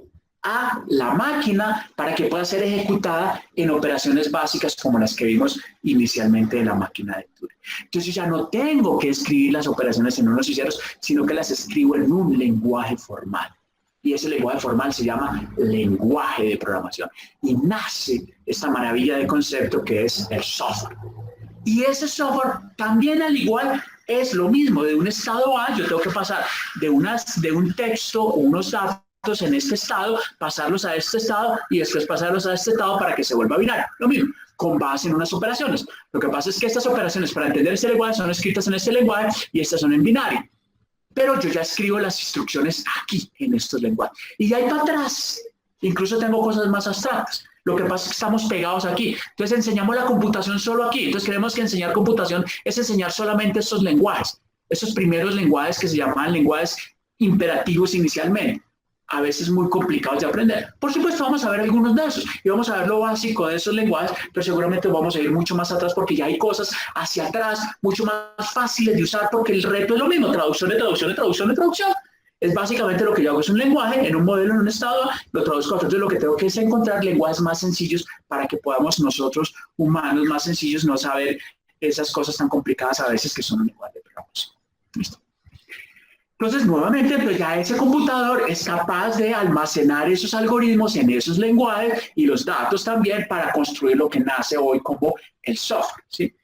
S1: a la máquina para que pueda ser ejecutada en operaciones básicas como las que vimos inicialmente de la máquina de Turing. Entonces ya no tengo que escribir las operaciones en unos y ceros, sino que las escribo en un lenguaje formal. Y ese lenguaje formal se llama lenguaje de programación. Y nace esta maravilla de concepto que es el software. Y ese software también al igual es lo mismo, de un estado A, yo tengo que pasar de un texto o unos datos en este estado, pasarlos a este estado y después pasarlos a este estado para que se vuelva binario. Lo mismo, con base en unas operaciones. Lo que pasa es que estas operaciones para entender este lenguaje son escritas en este lenguaje y estas son en binario. Pero yo ya escribo las instrucciones aquí, en estos lenguajes. Y ahí para atrás, incluso tengo cosas más abstractas. Lo que pasa es que estamos pegados aquí. Entonces enseñamos la computación solo aquí. Entonces creemos que enseñar computación es enseñar solamente estos lenguajes. Estos primeros lenguajes que se llaman lenguajes imperativos inicialmente. A veces muy complicados de aprender. Por supuesto, vamos a ver algunos de esos y vamos a ver lo básico de esos lenguajes, pero seguramente vamos a ir mucho más atrás porque ya hay cosas hacia atrás mucho más fáciles de usar porque el reto es lo mismo, traducción de traducción de traducción de traducción. Es básicamente lo que yo hago, es un lenguaje en un modelo, en un estado, lo traduzco. Entonces lo que tengo que es encontrar lenguajes más sencillos para que podamos nosotros, humanos más sencillos, no saber esas cosas tan complicadas a veces que son un lenguaje de programación. ¿Listo? Entonces, nuevamente, pues ya ese computador es capaz de almacenar esos algoritmos en esos lenguajes y los datos también para construir lo que nace hoy como el software, ¿sí?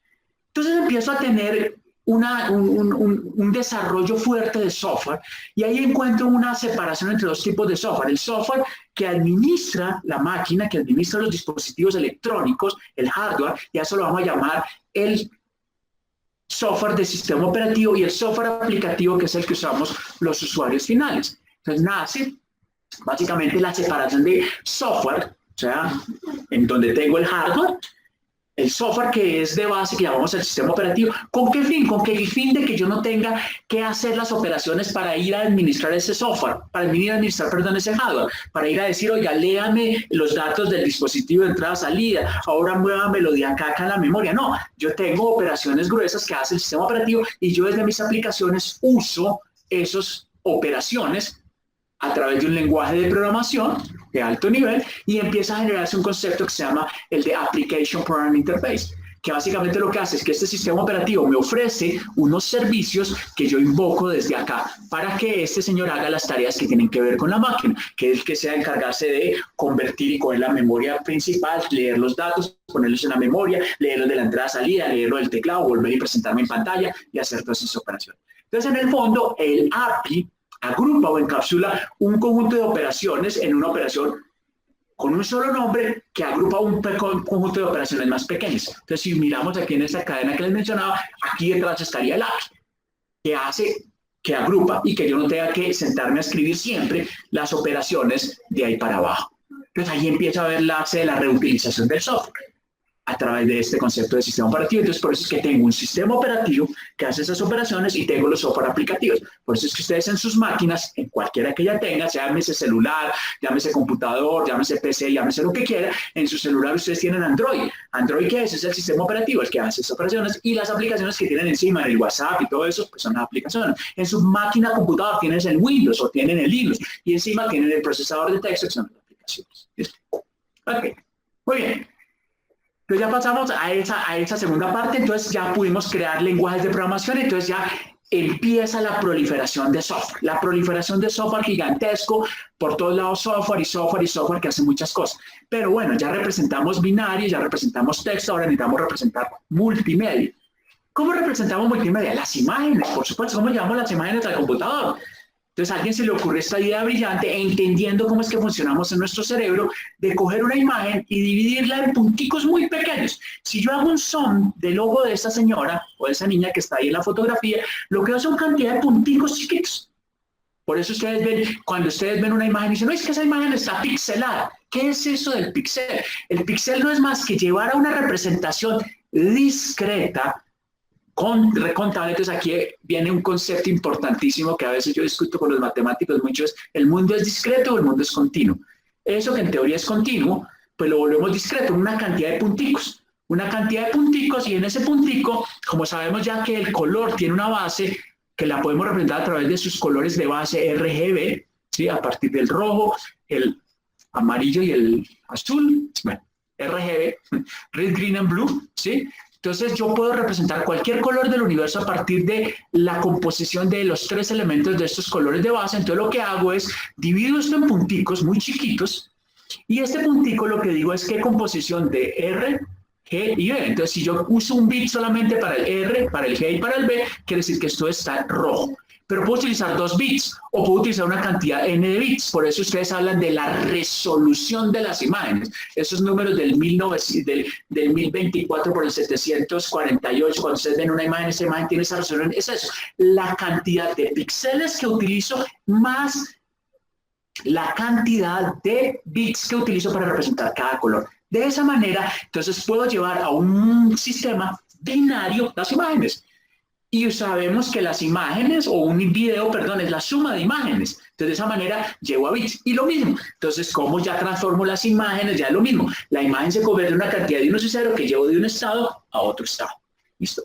S1: Entonces empiezo a tener un desarrollo fuerte de software y ahí encuentro una separación entre dos tipos de software. El software que administra la máquina, que administra los dispositivos electrónicos, el hardware, y a eso lo vamos a llamar el software de sistema operativo, y el software aplicativo, que es el que usamos los usuarios finales. Entonces nace básicamente la separación de software, o sea, en donde tengo el hardware, el software que es de base, que llamamos el sistema operativo. ¿Con qué fin? Con el fin de que yo no tenga que hacer las operaciones para ir a administrar ese software, para ir a administrar, perdón, ese hardware, para ir a decir, oiga, léame los datos del dispositivo de entrada-salida, ahora muévamelo de acá en la memoria. No, yo tengo operaciones gruesas que hace el sistema operativo y yo desde mis aplicaciones uso esas operaciones a través de un lenguaje de programación de alto nivel y empieza a generarse un concepto que se llama el de Application Programming Interface, que básicamente lo que hace es que este sistema operativo me ofrece unos servicios que yo invoco desde acá para que este señor haga las tareas que tienen que ver con la máquina, que es el que sea encargarse de convertir y coger la memoria principal, leer los datos, ponerlos en la memoria, leerlos de la entrada-salida, leerlo del teclado, volver y presentarme en pantalla y hacer todas esas operaciones. Entonces, en el fondo, el API agrupa o encapsula un conjunto de operaciones en una operación con un solo nombre que agrupa un conjunto de operaciones más pequeñas. Entonces, si miramos aquí en esta cadena que les mencionaba, aquí detrás estaría el API, que hace, que agrupa y que yo no tenga que sentarme a escribir siempre las operaciones de ahí para abajo. Entonces, ahí empieza a ver la base de la reutilización del software a través de este concepto de sistema operativo. Entonces, por eso es que tengo un sistema operativo que hace esas operaciones y tengo los software aplicativos. Por eso es que ustedes en sus máquinas, en cualquiera que ya tengan, llámese celular, llámese computador, llámese PC, llámese lo que quiera, en su celular ustedes tienen Android. ¿Android qué es? Es el sistema operativo, el que hace esas operaciones, y las aplicaciones que tienen encima, el WhatsApp y todo eso, pues son las aplicaciones. En su máquina computador tienen el Windows o tienen el Linux, y encima tienen el procesador de texto, que son las aplicaciones. ¿Listo? Ok, muy bien. Entonces ya pasamos a esa segunda parte, entonces ya pudimos crear lenguajes de programación, entonces ya empieza la proliferación de software. La proliferación de software gigantesco, por todos lados software y software y software que hace muchas cosas. Pero bueno, ya representamos binarios, ya representamos texto, ahora necesitamos representar multimedia. ¿Cómo representamos multimedia? Las imágenes, por supuesto. ¿Cómo llevamos las imágenes al computador? Entonces a alguien se le ocurre esta idea brillante, entendiendo cómo es que funcionamos en nuestro cerebro, de coger una imagen y dividirla en punticos muy pequeños. Si yo hago un zoom del ojo de esta señora o de esa niña que está ahí en la fotografía, lo que da son cantidad de punticos chiquitos. Por eso ustedes ven, cuando ustedes ven una imagen y dicen, no, es que esa imagen está pixelada. ¿Qué es eso del pixel? El pixel no es más que llevar a una representación discreta recontable. Entonces aquí viene un concepto importantísimo que a veces yo discuto con los matemáticos mucho, es el mundo es discreto o el mundo es continuo. Eso que en teoría es continuo, pues lo volvemos discreto, una cantidad de punticos. Una cantidad de punticos, y en ese puntico, como sabemos ya que el color tiene una base que la podemos representar a través de sus colores de base RGB, ¿sí? A partir del rojo, el amarillo y el azul, bueno, RGB, Red, Green and Blue, ¿sí? Entonces yo puedo representar cualquier color del universo a partir de la composición de los 3 elementos de estos colores de base. Entonces lo que hago es divido esto en punticos muy chiquitos y este puntico lo que digo es qué composición de R, G y B. Entonces si yo uso un bit solamente para el R, para el G y para el B, quiere decir que esto está rojo. Pero puedo utilizar 2 bits o puedo utilizar una cantidad n de bits. Por eso ustedes hablan de la resolución de las imágenes. Esos números del 1024 por el 748, cuando ustedes ven una imagen, esa imagen tiene esa resolución. Es eso, la cantidad de píxeles que utilizo más la cantidad de bits que utilizo para representar cada color. De esa manera, entonces puedo llevar a un sistema binario las imágenes. Y sabemos que las imágenes, o un video, perdón, es la suma de imágenes. Entonces, de esa manera, llevo a bits. Y lo mismo. Entonces, como ya transformo las imágenes, ya es lo mismo. La imagen se convierte en una cantidad de 1 y 0 que llevo de un estado a otro estado. ¿Listo?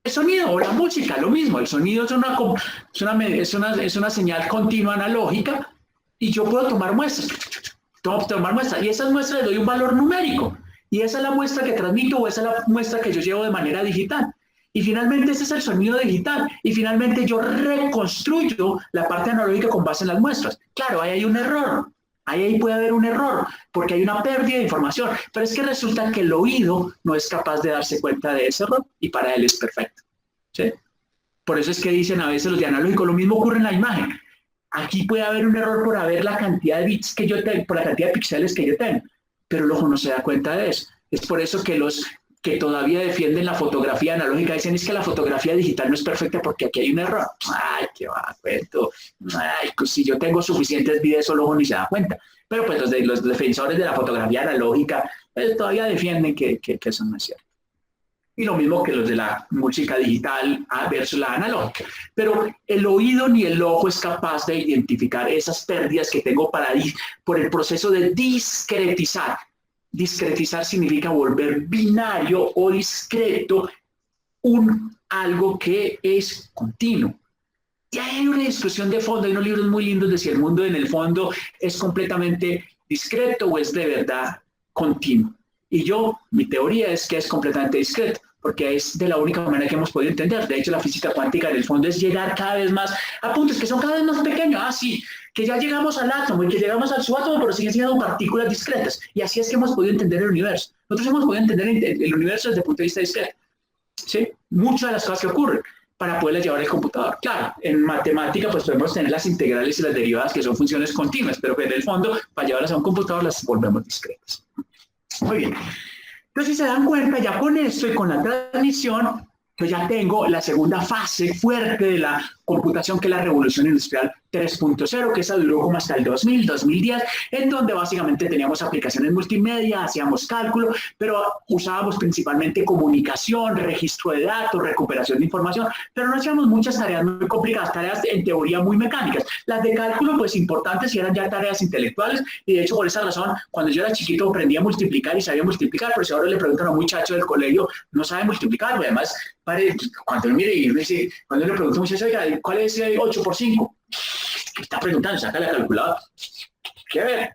S1: El sonido o la música, lo mismo. El sonido es una señal continua analógica y yo puedo tomar muestras. Y esas muestras le doy un valor numérico. Y esa es la muestra que transmito o esa es la muestra que yo llevo de manera digital. Y finalmente ese es el sonido digital. Y finalmente yo reconstruyo la parte analógica con base en las muestras. Claro, ahí hay un error. Ahí puede haber un error, porque hay una pérdida de información. Pero es que resulta que el oído no es capaz de darse cuenta de ese error y para él es perfecto. ¿Sí? Por eso es que dicen a veces los de analógico, lo mismo ocurre en la imagen. Aquí puede haber un error por haber la cantidad de bits que yo tengo, por la cantidad de píxeles que yo tengo. Pero el ojo no se da cuenta de eso. Es por eso que los que todavía defienden la fotografía analógica dicen es que la fotografía digital no es perfecta porque aquí hay un error. Ay, qué va, cuento. Ay, pues si yo tengo suficientes videos, el ojo ni se da cuenta. Pero pues los defensores de la fotografía analógica todavía defienden que eso no es cierto. Y lo mismo que los de la música digital versus la analógica. Pero el oído ni el ojo es capaz de identificar esas pérdidas que tengo por el proceso de discretizar. Discretizar significa volver binario o discreto algo que es continuo. Y hay una discusión de fondo, hay unos libros muy lindos de si el mundo en el fondo es completamente discreto o es de verdad continuo. Y mi teoría es que es completamente discreto, porque es de la única manera que hemos podido entender. De hecho, la física cuántica en el fondo es llegar cada vez más a puntos que son cada vez más pequeños. Sí, que ya llegamos al átomo y que llegamos al subátomo, pero siguen siendo partículas discretas. Y así es que hemos podido entender el universo. Nosotros hemos podido entender el universo desde el punto de vista discreto. ¿Sí? Muchas de las cosas que ocurren para poderlas llevar al computador. Claro, en matemática pues podemos tener las integrales y las derivadas que son funciones continuas, pero en el fondo, para llevarlas a un computador las volvemos discretas. Muy bien. Entonces, si se dan cuenta, ya con esto y con la transmisión, yo ya tengo la segunda fase fuerte de la computación, que es la revolución industrial 3.0, que esa duró como hasta el 2000, 2010, en donde básicamente teníamos aplicaciones multimedia, hacíamos cálculo, pero usábamos principalmente comunicación, registro de datos, recuperación de información, pero no hacíamos muchas tareas muy complicadas, tareas en teoría muy mecánicas. Las de cálculo, pues importantes, y eran ya tareas intelectuales, y de hecho por esa razón, cuando yo era chiquito aprendí a multiplicar y sabía multiplicar, pero si ahora le preguntan a un muchacho del colegio, no sabe multiplicar, y además, cuando él mire y dice, cuando le pregunto a un muchacho, oiga, ¿cuál es 8 por 5? ¿Qué está preguntando? Saca la calculadora. ¿Qué ver?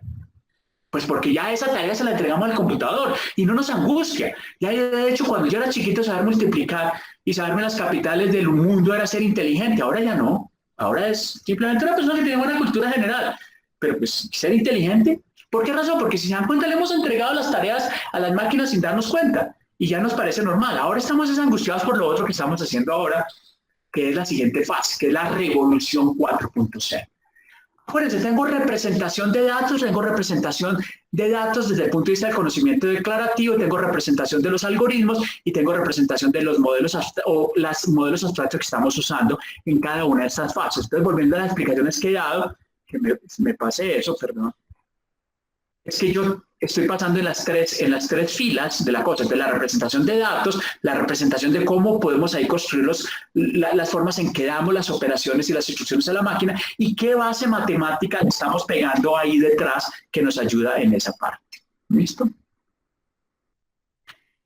S1: Pues porque ya esa tarea se la entregamos al computador y no nos angustia. Ya de hecho, cuando yo era chiquito, saber multiplicar y saberme las capitales del mundo era ser inteligente. Ahora ya no. Ahora es simplemente una persona que tiene buena cultura general. Pero pues ser inteligente. ¿Por qué razón? Porque si se dan cuenta, le hemos entregado las tareas a las máquinas sin darnos cuenta. Y ya nos parece normal. Ahora estamos angustiados por lo otro que estamos haciendo ahora, que es la siguiente fase, que es la revolución 4.0. Acuérdense, tengo representación de datos desde el punto de vista del conocimiento declarativo, tengo representación de los algoritmos y tengo representación de los modelos modelos abstractos que estamos usando en cada una de estas fases. Entonces, volviendo a las explicaciones que he dado, que me pasé eso, perdón, es que yo estoy pasando en las tres filas de la cosa, de la representación de datos, la representación de cómo podemos ahí construir las formas en que damos las operaciones y las instrucciones a la máquina y qué base matemática estamos pegando ahí detrás que nos ayuda en esa parte. ¿Listo?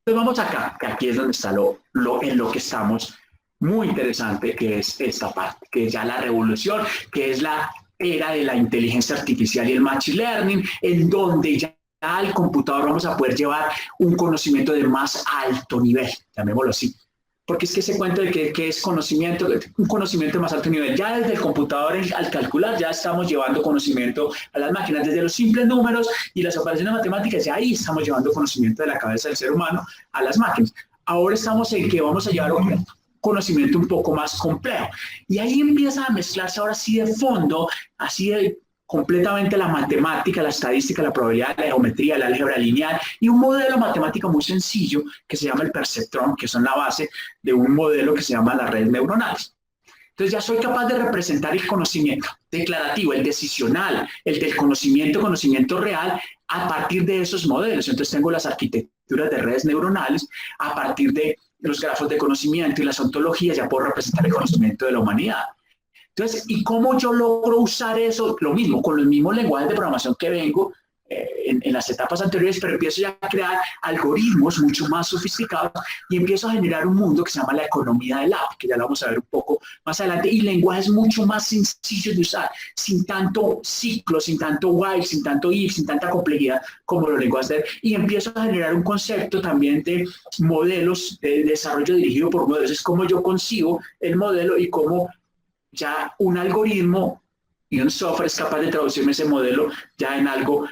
S1: Entonces vamos acá, que aquí es donde está en lo que estamos muy interesante, que es esta parte, que es ya la revolución, que es la era de la inteligencia artificial y el machine learning, en donde ya al computador vamos a poder llevar un conocimiento de más alto nivel, llamémoslo así. Porque es que ese cuento de que es conocimiento, un conocimiento de más alto nivel. Ya desde el computador, al calcular, ya estamos llevando conocimiento a las máquinas. Desde los simples números y las operaciones matemáticas, ya ahí estamos llevando conocimiento de la cabeza del ser humano a las máquinas. Ahora estamos en que vamos a llevar un conocimiento un poco más complejo. Y ahí empieza a mezclarse ahora sí de fondo, así de completamente la matemática, la estadística, la probabilidad, la geometría, la álgebra lineal y un modelo matemático muy sencillo que se llama el perceptrón, que son la base de un modelo que se llama las redes neuronales. Entonces ya soy capaz de representar el conocimiento declarativo, el decisional, el del conocimiento real a partir de esos modelos. Entonces tengo las arquitecturas de redes neuronales, a partir de los grafos de conocimiento y las ontologías ya puedo representar el conocimiento de la humanidad. Entonces, ¿y cómo yo logro usar eso? Lo mismo, con los mismos lenguajes de programación que vengo en las etapas anteriores, pero empiezo ya a crear algoritmos mucho más sofisticados y empiezo a generar un mundo que se llama la economía del app, que ya lo vamos a ver un poco más adelante, y lenguajes mucho más sencillos de usar, sin tanto ciclo, sin tanto while, sin tanto if, sin tanta complejidad como los lenguajes de... Y empiezo a generar un concepto también de modelos de desarrollo dirigido por modelos. Es como yo concibo el modelo y cómo ya un algoritmo y un software es capaz de traducirme ese modelo ya en algo,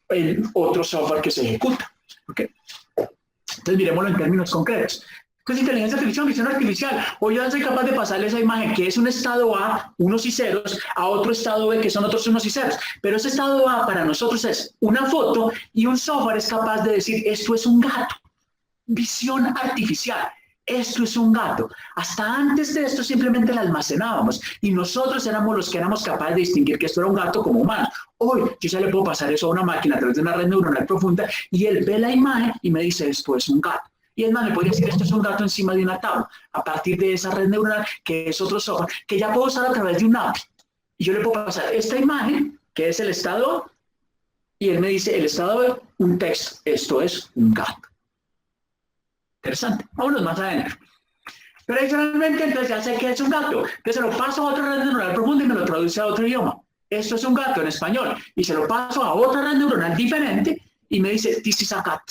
S1: en otro software que se ejecuta. ¿Okay? Entonces miremoslo en términos concretos. ¿Qué es inteligencia artificial? Visión artificial. Hoy ya soy capaz de pasarle esa imagen que es un estado A, unos y ceros, a otro estado B que son otros unos y ceros. Pero ese estado A para nosotros es una foto y un software es capaz de decir esto es un gato. Visión artificial. Esto es un gato. Hasta antes de esto simplemente la almacenábamos y nosotros éramos los que éramos capaces de distinguir que esto era un gato como humano. Hoy yo ya le puedo pasar eso a una máquina a través de una red neuronal profunda y él ve la imagen y me dice esto es un gato. Y es más, le podría decir esto es un gato encima de una tabla a partir de esa red neuronal que es otro software que ya puedo usar a través de un API. Y yo le puedo pasar esta imagen que es el estado y él me dice el estado de un texto. Esto es un gato. Interesante. Vámonos más adentro. Pero adicionalmente, entonces ya sé que es un gato. Entonces se lo paso a otra red neuronal profunda y me lo traduce a otro idioma. Esto es un gato en español. Y se lo paso a otra red neuronal diferente y me dice, this is a cat.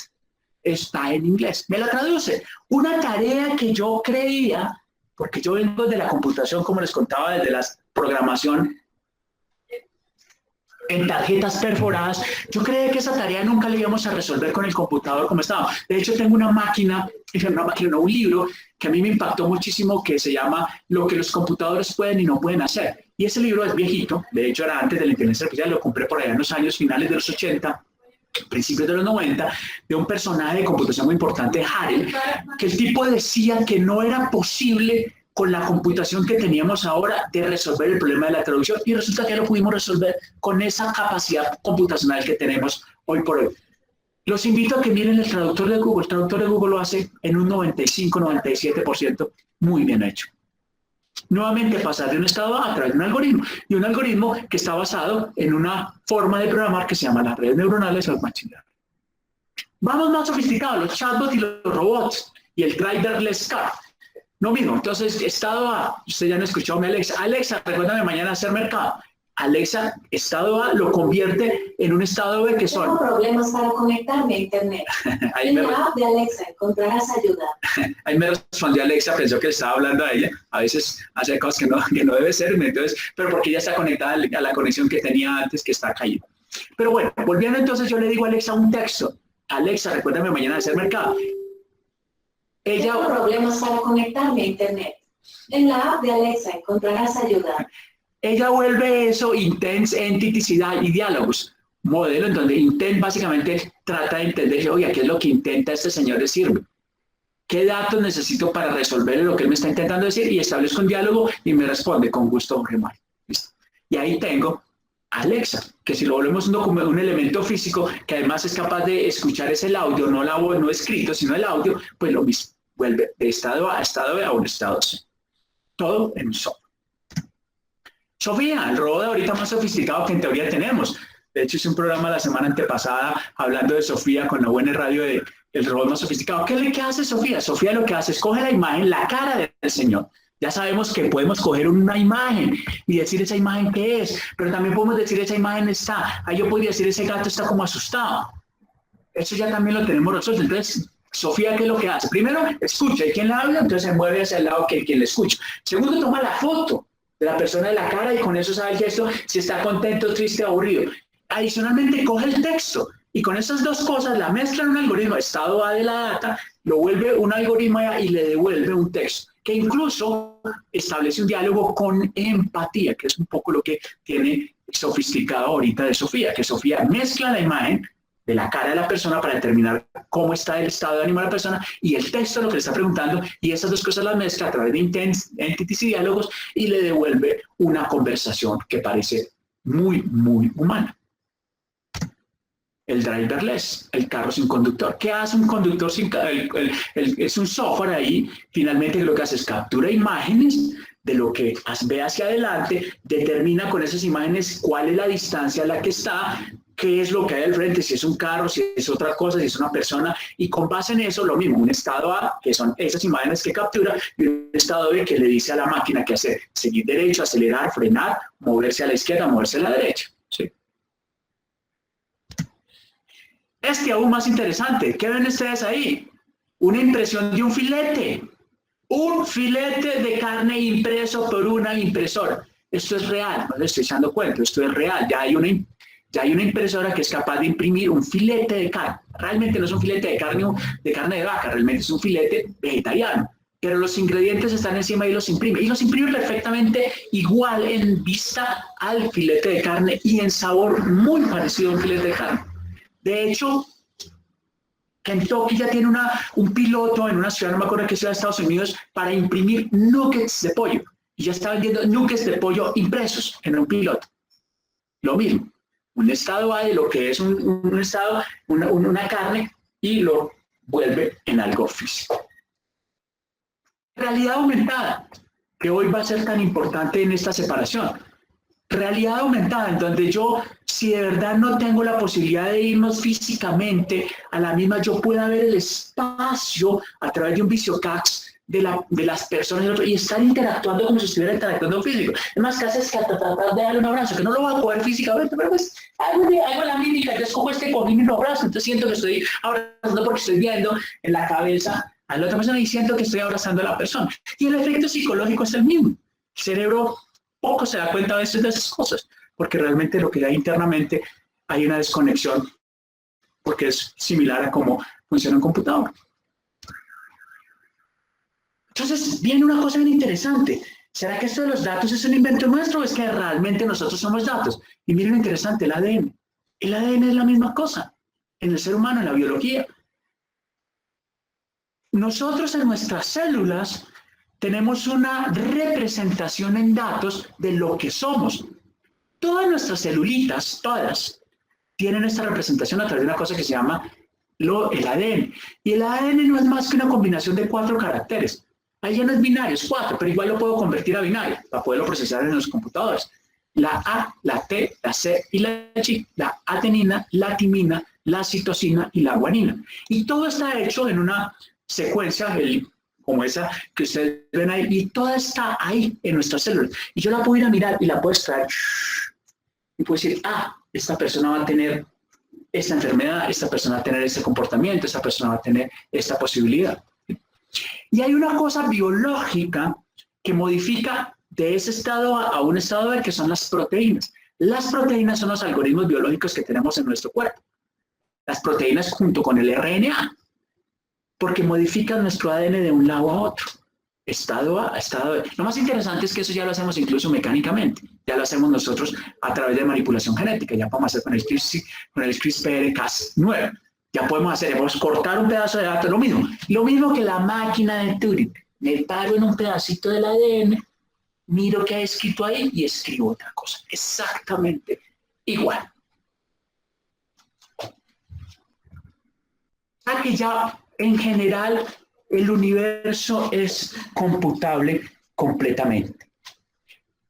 S1: Está en inglés. Me la traduce. Una tarea que yo creía, porque yo vengo de la computación, como les contaba, desde la programación en tarjetas perforadas, yo creía que esa tarea nunca la íbamos a resolver con el computador como estaba. De hecho, tengo un libro que a mí me impactó muchísimo que se llama Lo que los computadores pueden y no pueden hacer. Y ese libro es viejito, de hecho era antes de la inteligencia artificial, lo compré por allá en los años finales de los 80, principios de los 90, de un personaje de computación muy importante, Harel, que el tipo decía que no era posible con la computación que teníamos ahora de resolver el problema de la traducción y resulta que lo pudimos resolver con esa capacidad computacional que tenemos hoy por hoy. Los invito a que miren el traductor de Google. El traductor de Google lo hace en un 95-97% muy bien hecho. Nuevamente pasar de un estado A través de un algoritmo y un algoritmo que está basado en una forma de programar que se llama las redes neuronales o el machine learning. Vamos más sofisticados, los chatbots y los robots y el driverless car. No mismo, entonces estado A, usted ya no escuchó a mi Alexa. Alexa, recuérdame mañana hacer mercado. Alexa, estado A lo convierte en un estado B que son...
S2: Tengo problemas para conectarme a internet. En la app de Alexa encontrarás ayuda.
S1: Ahí me respondió Alexa, pensó que le estaba hablando a ella. A veces hace cosas que no debe ser, entonces, pero porque ella está conectada a la conexión que tenía antes que está caída. Pero bueno, volviendo entonces yo le digo a Alexa un texto. Alexa, recuérdame mañana hacer mercado.
S2: Tengo problemas para conectarme a internet. En la app de Alexa encontrarás ayuda.
S1: Ella vuelve eso Intense Entities y Diálogos, modelo en donde Intent básicamente trata de entender, oye, ¿qué es lo que intenta este señor decirme? ¿Qué datos necesito para resolver lo que él me está intentando decir? Y establezco un diálogo y me responde con gusto, Jorge Mario. ¿Listo? Y ahí tengo Alexa, que si lo volvemos un elemento físico, que además es capaz de escuchar ese audio, no la voz, no escrito, sino el audio, pues lo mismo, vuelve de estado A a estado B a un estado C. Todo en un software. Sofía, el robot de ahorita más sofisticado que en teoría tenemos. De hecho, hice un programa la semana antepasada hablando de Sofía con la buena radio de el robot más sofisticado. ¿Qué hace Sofía? Sofía lo que hace es coge la imagen, la cara del señor, Ya sabemos que podemos coger una imagen y decir esa imagen qué es, pero también podemos decir esa imagen está, ahí yo podría decir ese gato está como asustado. Eso ya también lo tenemos nosotros. Entonces, Sofía, ¿qué es lo que hace? Primero, escucha, y quien la habla, entonces se mueve hacia el lado que quien le escucha. Segundo, toma la foto de la persona de la cara y con eso sabe el gesto, si está contento, triste, aburrido. Adicionalmente, coge el texto y con esas dos cosas la mezcla en un algoritmo, estado A de la data, lo vuelve un algoritmo y le devuelve un texto, que incluso establece un diálogo con empatía, que es un poco lo que tiene sofisticado ahorita de Sofía, que Sofía mezcla la imagen de la cara de la persona para determinar cómo está el estado de ánimo de la persona y el texto lo que le está preguntando, y esas dos cosas las mezcla a través de entities y diálogos y le devuelve una conversación que parece muy, muy humana. El driverless, el carro sin conductor. ¿Qué hace un conductor sin es un software ahí, finalmente lo que hace es captura imágenes de lo que ve hacia adelante, determina con esas imágenes cuál es la distancia a la que está, qué es lo que hay al frente, si es un carro, si es otra cosa, si es una persona, y con base en eso lo mismo, un estado A, que son esas imágenes que captura, y un estado B que le dice a la máquina qué hacer, seguir derecho, acelerar, frenar, moverse a la izquierda, moverse a la derecha. ¿Sí? Aún más interesante, ¿qué ven ustedes ahí? Una impresión de un filete de carne impreso por una impresora. Esto es real, no les estoy echando cuenta, esto es real, ya hay una impresora que es capaz de imprimir un filete de carne. Realmente no es un filete de carne de vaca, realmente es un filete vegetariano. Pero los ingredientes están encima y los imprime perfectamente igual en vista al filete de carne y en sabor muy parecido a un filete de carne. De hecho, Kentucky ya tiene un piloto en una ciudad, no me acuerdo qué ciudad de Estados Unidos, para imprimir nuggets de pollo. Y ya está vendiendo nuggets de pollo impresos en un piloto. Lo mismo, un estado A de lo que es un estado, una carne, y lo vuelve en algo físico. Realidad aumentada, que hoy va a ser tan importante en esta separación. Realidad aumentada, en donde yo, si de verdad no tengo la posibilidad de irnos físicamente a la misma, yo pueda ver el espacio a través de un VisioCAX de las personas y estar interactuando como si estuviera interactuando físico. Es más, que haces que tratar de darle un abrazo, que no lo voy a poder físicamente, pero pues hago la mímica, yo escojo con mi mismo abrazo, entonces siento que estoy abrazando porque estoy viendo en la cabeza a la otra persona y siento que estoy abrazando a la persona. Y el efecto psicológico es el mismo. El cerebro poco se da cuenta a veces de esas cosas, porque realmente lo que hay internamente hay una desconexión, porque es similar a cómo funciona un computador. Entonces, viene una cosa bien interesante. ¿Será que esto de los datos es un invento nuestro o es que realmente nosotros somos datos? Y miren lo interesante, el ADN. El ADN es la misma cosa en el ser humano, en la biología. Nosotros en nuestras células tenemos una representación en datos de lo que somos. Todas nuestras celulitas, todas, tienen esta representación a través de una cosa que se llama el ADN. Y el ADN no es más que una combinación de 4 caracteres. Ahí ya no es binario, es 4, pero igual lo puedo convertir a binario para poderlo procesar en los computadores. La A, la T, la C y la G, la adenina, la timina, la citosina y la guanina. Y todo está hecho en una secuencia como esa que ustedes ven ahí, y toda está ahí en nuestras células. Y yo la puedo ir a mirar y la puedo extraer y puedo decir, esta persona va a tener esta enfermedad, esta persona va a tener este comportamiento, esta persona va a tener esta posibilidad. Y hay una cosa biológica que modifica de ese estado A a un estado B, que son las proteínas. Las proteínas son los algoritmos biológicos que tenemos en nuestro cuerpo. Las proteínas junto con el RNA, porque modifican nuestro ADN de un lado a otro. Estado A, estado B. Lo más interesante es que eso ya lo hacemos incluso mecánicamente. Ya lo hacemos nosotros a través de manipulación genética. Ya podemos hacer con el CRISPR-Cas9. Ya podemos cortar un pedazo de datos, lo mismo que la máquina de Turing. Me paro en un pedacito del ADN, miro qué hay escrito ahí y escribo otra cosa. Exactamente igual. Aquí ya, en general, el universo es computable completamente.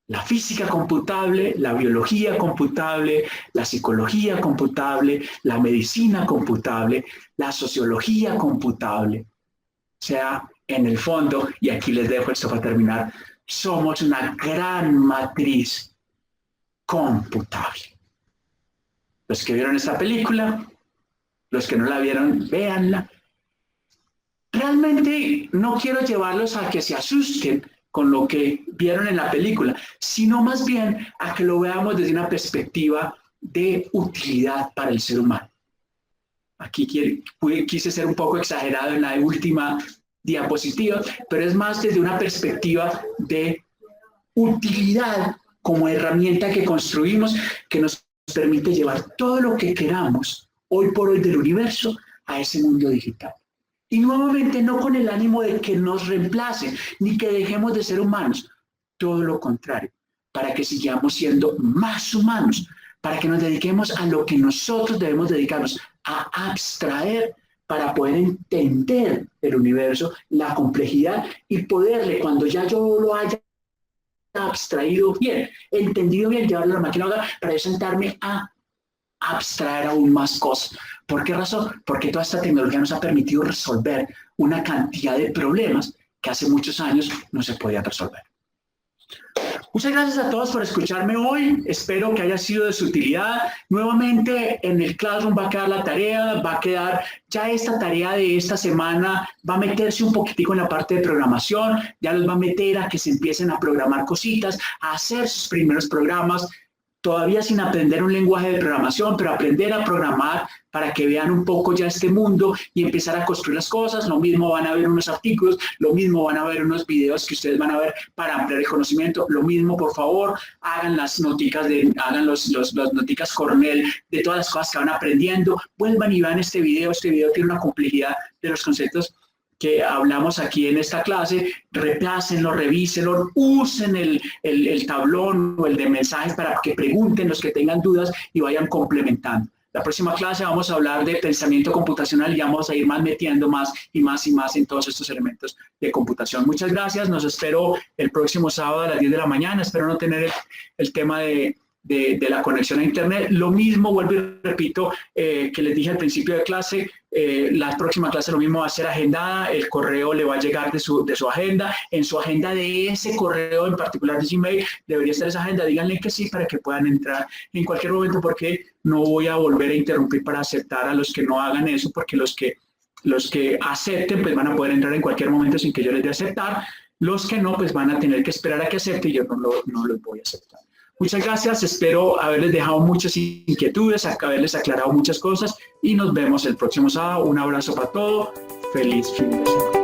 S1: La física computable, la biología computable, la psicología computable, la medicina computable, la sociología computable. O sea, en el fondo, y aquí les dejo esto para terminar, somos una gran matriz computable. Los que vieron esta película, los que no la vieron, véanla. Realmente no quiero llevarlos a que se asusten con lo que vieron en la película, sino más bien a que lo veamos desde una perspectiva de utilidad para el ser humano. Aquí quise ser un poco exagerado en la última diapositiva, pero es más desde una perspectiva de utilidad como herramienta que construimos, que nos permite llevar todo lo que queramos hoy por hoy del universo a ese mundo digital. Y nuevamente no con el ánimo de que nos reemplacen, ni que dejemos de ser humanos, todo lo contrario, para que sigamos siendo más humanos, para que nos dediquemos a lo que nosotros debemos dedicarnos, a abstraer para poder entender el universo, la complejidad y poderle, cuando ya yo lo haya abstraído bien, entendido bien, llevarlo a la máquina para yo sentarme a abstraer aún más cosas. ¿Por qué razón? Porque toda esta tecnología nos ha permitido resolver una cantidad de problemas que hace muchos años no se podían resolver. Muchas gracias a todos por escucharme hoy. Espero que haya sido de su utilidad. Nuevamente en el Classroom va a quedar la tarea, va a quedar ya esta tarea de esta semana, va a meterse un poquitico en la parte de programación, ya los va a meter a que se empiecen a programar cositas, a hacer sus primeros programas, todavía sin aprender un lenguaje de programación, pero aprender a programar para que vean un poco ya este mundo y empezar a construir las cosas. Lo mismo van a ver unos artículos, lo mismo van a ver unos videos que ustedes van a ver para ampliar el conocimiento. Lo mismo, por favor, hagan las noticas, hagan las noticas Cornell de todas las cosas que van aprendiendo. Vuelvan y vean este video tiene una complejidad de los conceptos que hablamos aquí en esta clase, replácenlo, revísenlo, usen el tablón o el de mensajes para que pregunten los que tengan dudas y vayan complementando. La próxima clase vamos a hablar de pensamiento computacional y vamos a ir metiendo más y más en todos estos elementos de computación. Muchas gracias, nos espero el próximo sábado a las 10 de la mañana, espero no tener el tema de la conexión a internet. Lo mismo, vuelvo y repito, que les dije al principio de clase, la próxima clase lo mismo va a ser agendada, el correo le va a llegar de su agenda, en su agenda de ese correo en particular de Gmail debería estar esa agenda, díganle que sí para que puedan entrar en cualquier momento, porque no voy a volver a interrumpir para aceptar a los que no hagan eso, porque los que acepten pues van a poder entrar en cualquier momento sin que yo les dé aceptar, los que no pues van a tener que esperar a que acepte y yo no los voy a aceptar. Muchas gracias, espero haberles dejado muchas inquietudes, haberles aclarado muchas cosas y nos vemos el próximo sábado. Un abrazo para todos, feliz fin de semana.